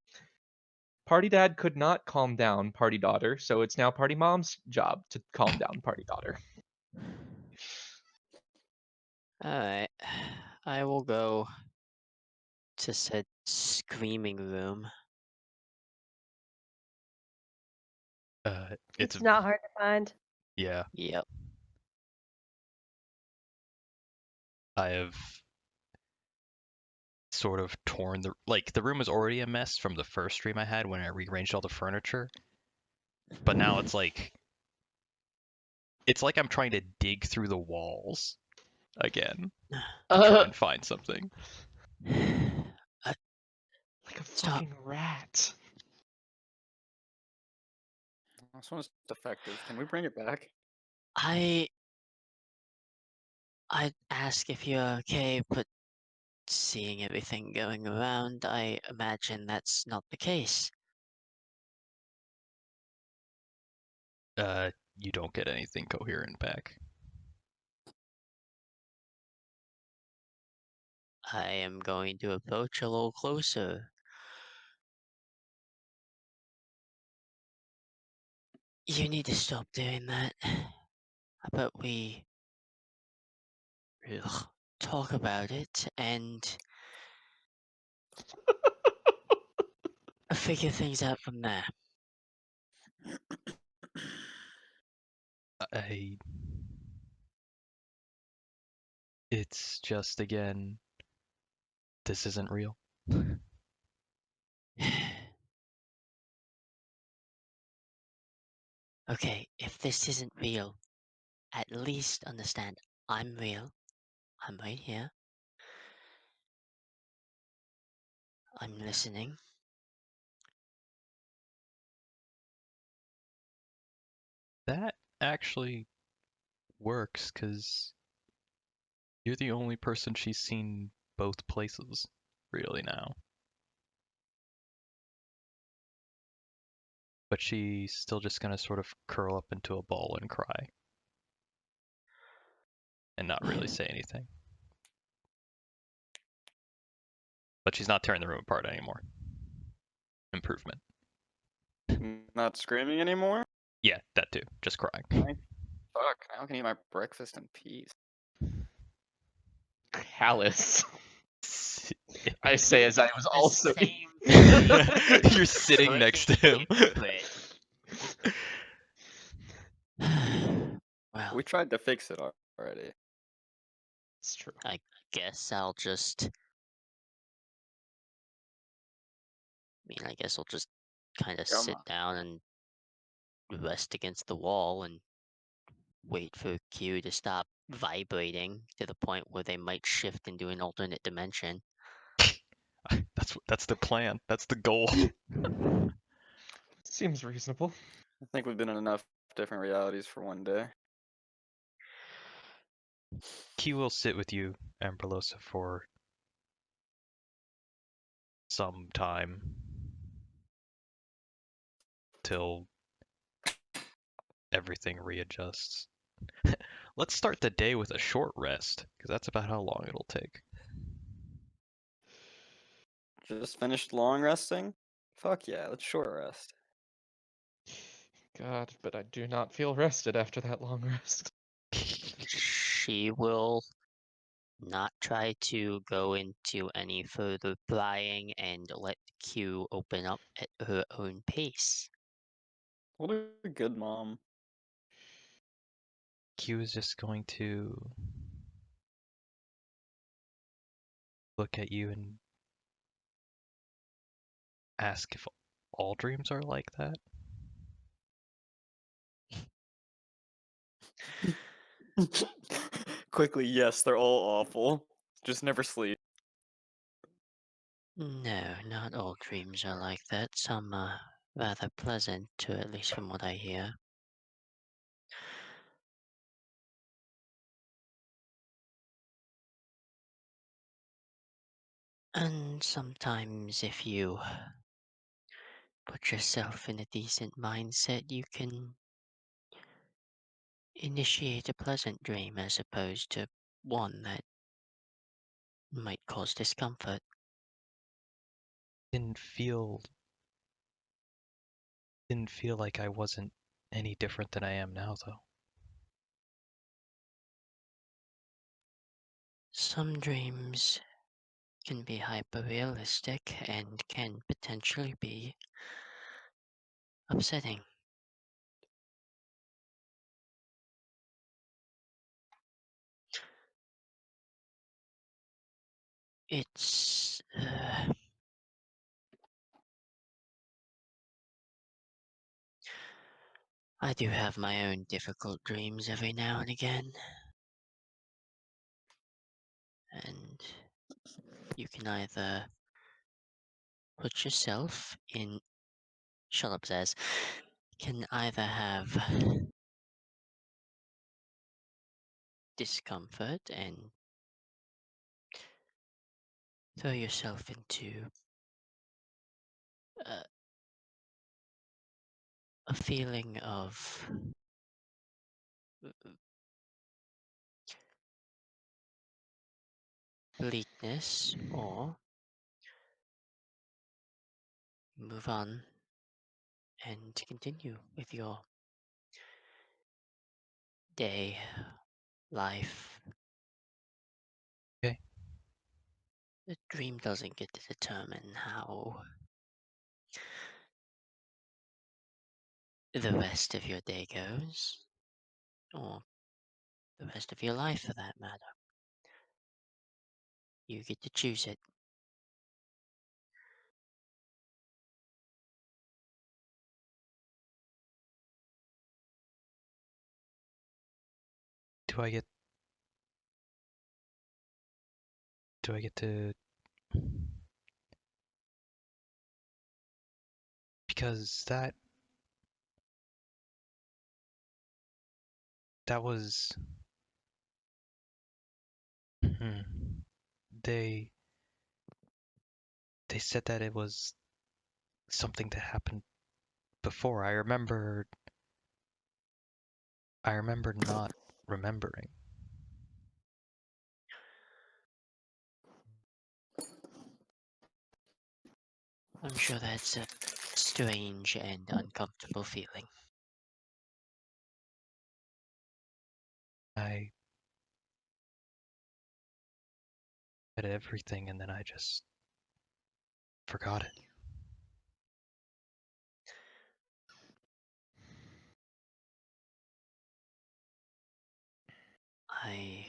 Party Dad could not calm down Party Daughter, so it's now Party Mom's job to calm down Party Daughter. All right, I will go to said screaming room. It's not hard to find. yeah. Yep. I have sort of torn the room was already a mess from the first stream I had when I rearranged all the furniture, but now it's like I'm trying to dig through the walls again to try and find something. Like a Stop. fucking rat. This one's defective. Can we bring it back? I'd ask if you're okay, but seeing everything going around, I imagine that's not the case. You don't get anything coherent back. I am going to approach a little closer. You need to stop doing that. How about we talk about it and figure things out from there? It's just again, this isn't real. Okay, if this isn't real, at least understand I'm real. I'm right here. I'm listening. That actually works because you're the only person she's seen both places, really, now. But she's still just gonna sort of curl up into a ball and cry. And not really say anything. But she's not tearing the room apart anymore. Improvement. Not screaming anymore? Yeah, that too. Just crying. Fuck, now I can eat my breakfast in peace. Callous. I say as I was also. You're sitting next to him. Well, We tried to fix it already. It's true. I guess I'll just. I guess I'll just kind of Come sit on. down and rest against the wall and wait for Q to stop vibrating to the point where they might shift into an alternate dimension. That's the plan. That's the goal. Seems reasonable. I think we've been in enough different realities for one day. Q will sit with you, Amberlosa, for some time till everything readjusts. Let's start the day with a short rest, because that's about how long it'll take. Just finished long resting? Fuck yeah, let's short rest. God, but I do not feel rested after that long rest. She will not try to go into any further prying and let Q open up at her own pace. What a good mom. Q is just going to look at you and ask if all dreams are like that. Quickly, yes, they're all awful. Just never sleep. No, not all dreams are like that. Some are rather pleasant, too, at least from what I hear. And sometimes, if you put yourself in a decent mindset, you can initiate a pleasant dream as opposed to one that might cause discomfort. Didn't feel like I wasn't any different than I am now, though. Some dreams can be hyper-realistic and can potentially be upsetting. It's I do have my own difficult dreams every now and again. And you can either put yourself in shut up says can either have discomfort and throw yourself into uh, a feeling of bleakness, or move on and continue with your day, life. Okay. The dream doesn't get to determine how the rest of your day goes, or the rest of your life for that matter. You get to choose it. Do I get to, because that was hmm, they said that it was something that happened before. I remember not remembering. I'm sure that's a strange and uncomfortable feeling. I had everything and then I just forgot it. I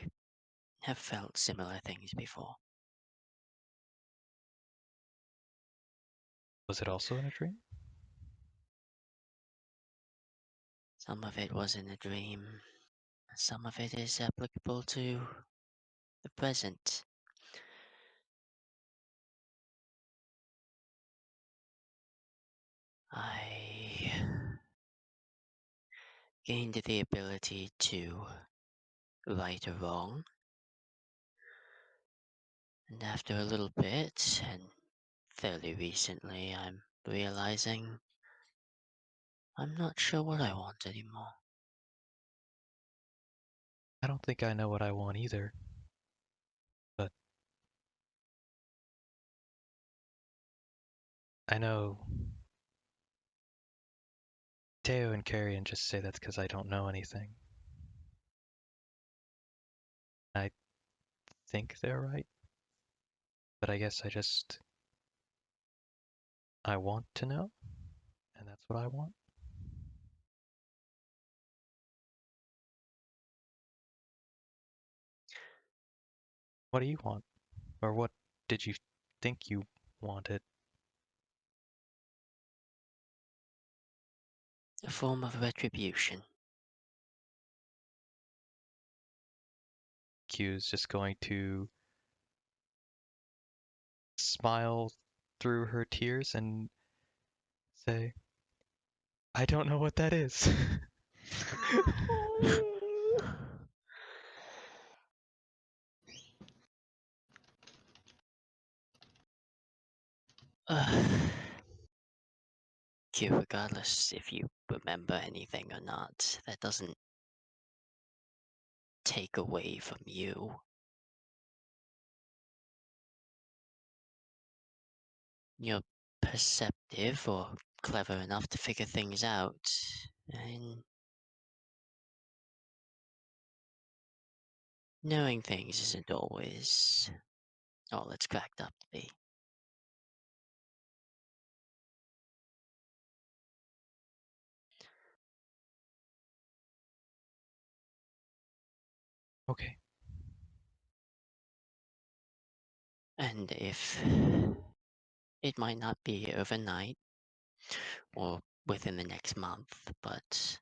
have felt similar things before. Was it also in a dream? Some of it was in a dream, some of it is applicable to the present. I gained the ability to right a wrong, and after a little bit, and fairly recently, I'm realizing I'm not sure what I want anymore. I don't think I know what I want either. But I know Teo and Carrion just say that's because I don't know anything. I think they're right. But I guess I want to know, and that's what I want. What do you want? Or what did you think you wanted? A form of retribution. Q's just going to smile through her tears and say, I don't know what that is. Q, regardless if you remember anything or not, that doesn't take away from you. You're perceptive or clever enough to figure things out, and knowing things isn't always Oh, it's cracked up to be. Okay. And if it might not be overnight or within the next month, but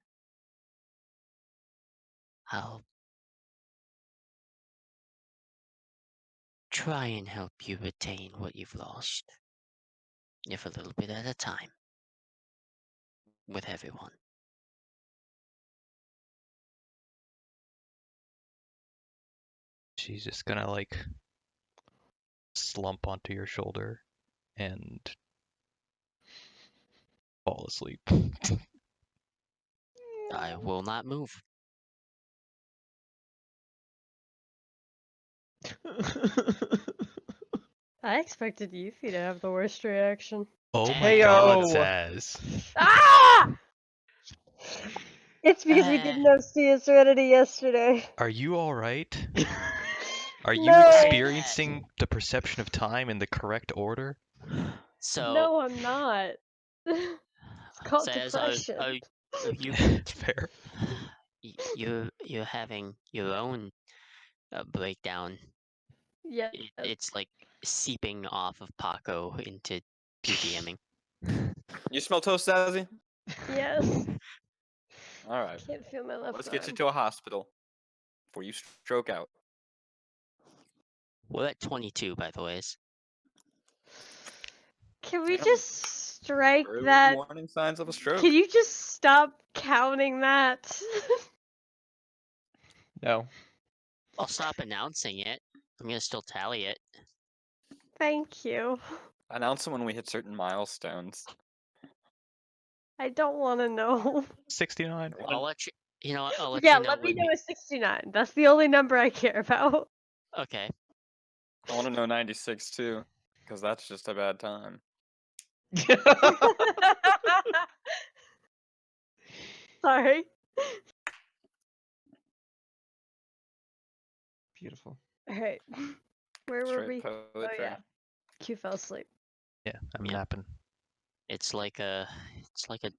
I'll try and help you retain what you've lost, if a little bit at a time, with everyone. She's just gonna like slump onto your shoulder and fall asleep. I will not move. I expected Yuffie to have the worst reaction. Oh my Hey, god, Heyo. Zaz. Ah! It's because we Uh, didn't have Sia Serenity yesterday. Are you alright? Are you No. experiencing the perception of time in the correct order? So, No, I'm not. It's called Says, depression. are you Fair. you're having your own breakdown. Yeah. It's like seeping off of Paco into PDMing. You smell toast, Zazzy? Yes. All right. Can't feel my left Let's get you arm. to a hospital before you stroke out. We're at 22, by the way. Can we Damn. just strike Early that? warning signs of a stroke. Can you just stop counting that? No. I'll stop announcing it. I'm gonna still tally it. Thank you. Announce them when we hit certain milestones. I don't want to know. 69. I'll let you. You know what? I'll let Yeah, you know let me when know it's 69. That's the only number I care about. Okay. I want to know 96 too, because that's just a bad time. Sorry. Beautiful. Alright. Where were Straight we? poetry. Oh, yeah. Q fell asleep. Yeah, I'm Yep. napping. It's like a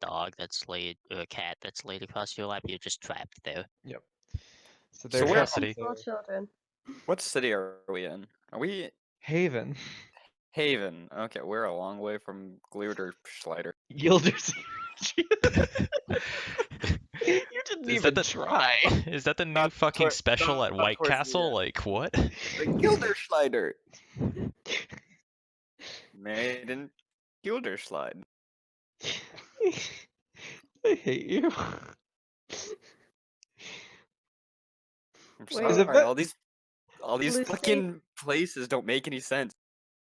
dog that's laid, or a cat that's laid across your lap. You're just trapped there. Yep. So So they're where- trapped Custody. Small into children. What city are we in? Are we Haven. Haven? Okay, we're a long way from Glierderschleider. Yilders. You didn't Is even that the try. Is that the new Not fucking tor- special at not White towards the Castle? end. Like what? The Gilderschleider. Made in Gilderschleid. I hate you. I'm Wait. Is it sorry. that- All these Lucy? fucking places don't make any sense.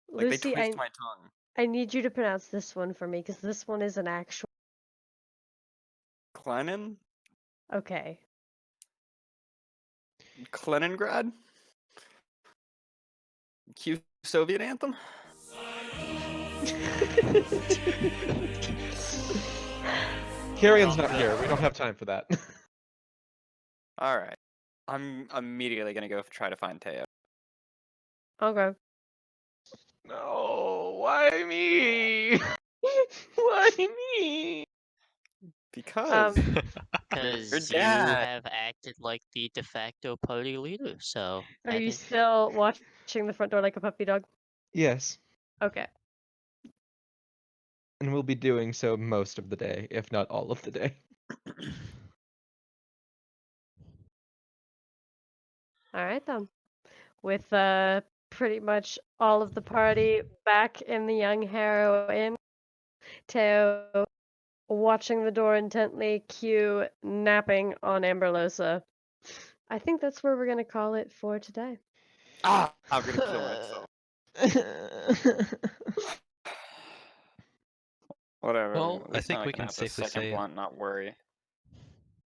Like Lucy, they twist my tongue. I need you to pronounce this one for me, because this one is an actual. Klenin? Okay. Leningrad? Cue Soviet anthem? Carrion's not here. We don't have time for that. Alright. I'm immediately gonna go try to find Teo. Okay. No, why me? Why me? Because Because your you dad. have acted like the de facto party leader, so Are that you is- still watching the front door like a puppy dog? Yes, Okay. and we'll be doing so most of the day, if not all of the day. Alright then. With pretty much all of the party back in the Young Harrow Inn, Teo watching the door intently, Q napping on Amberlosa. I think that's where we're gonna call it for today. I'm gonna kill myself. Whatever. Well, At I least think now we can can have a safely second say blunt, not worry. I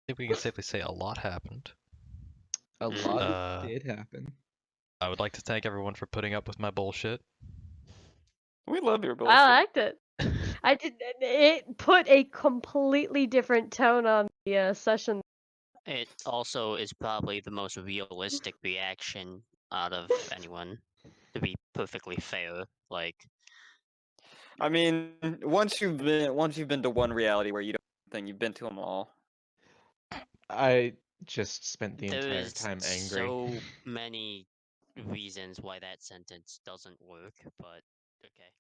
think we can safely say a lot happened. A lot Uh, did happen. I would like to thank everyone for putting up with my bullshit. We love your bullshit. I liked it. I did. It put a completely different tone on the session. it also is probably the most realistic reaction out of anyone. to be perfectly fair. Like, I mean, once you've been to one reality where you don't think you've been to them all. I just spent the entire there's time angry. so many reasons why that sentence doesn't work, but okay.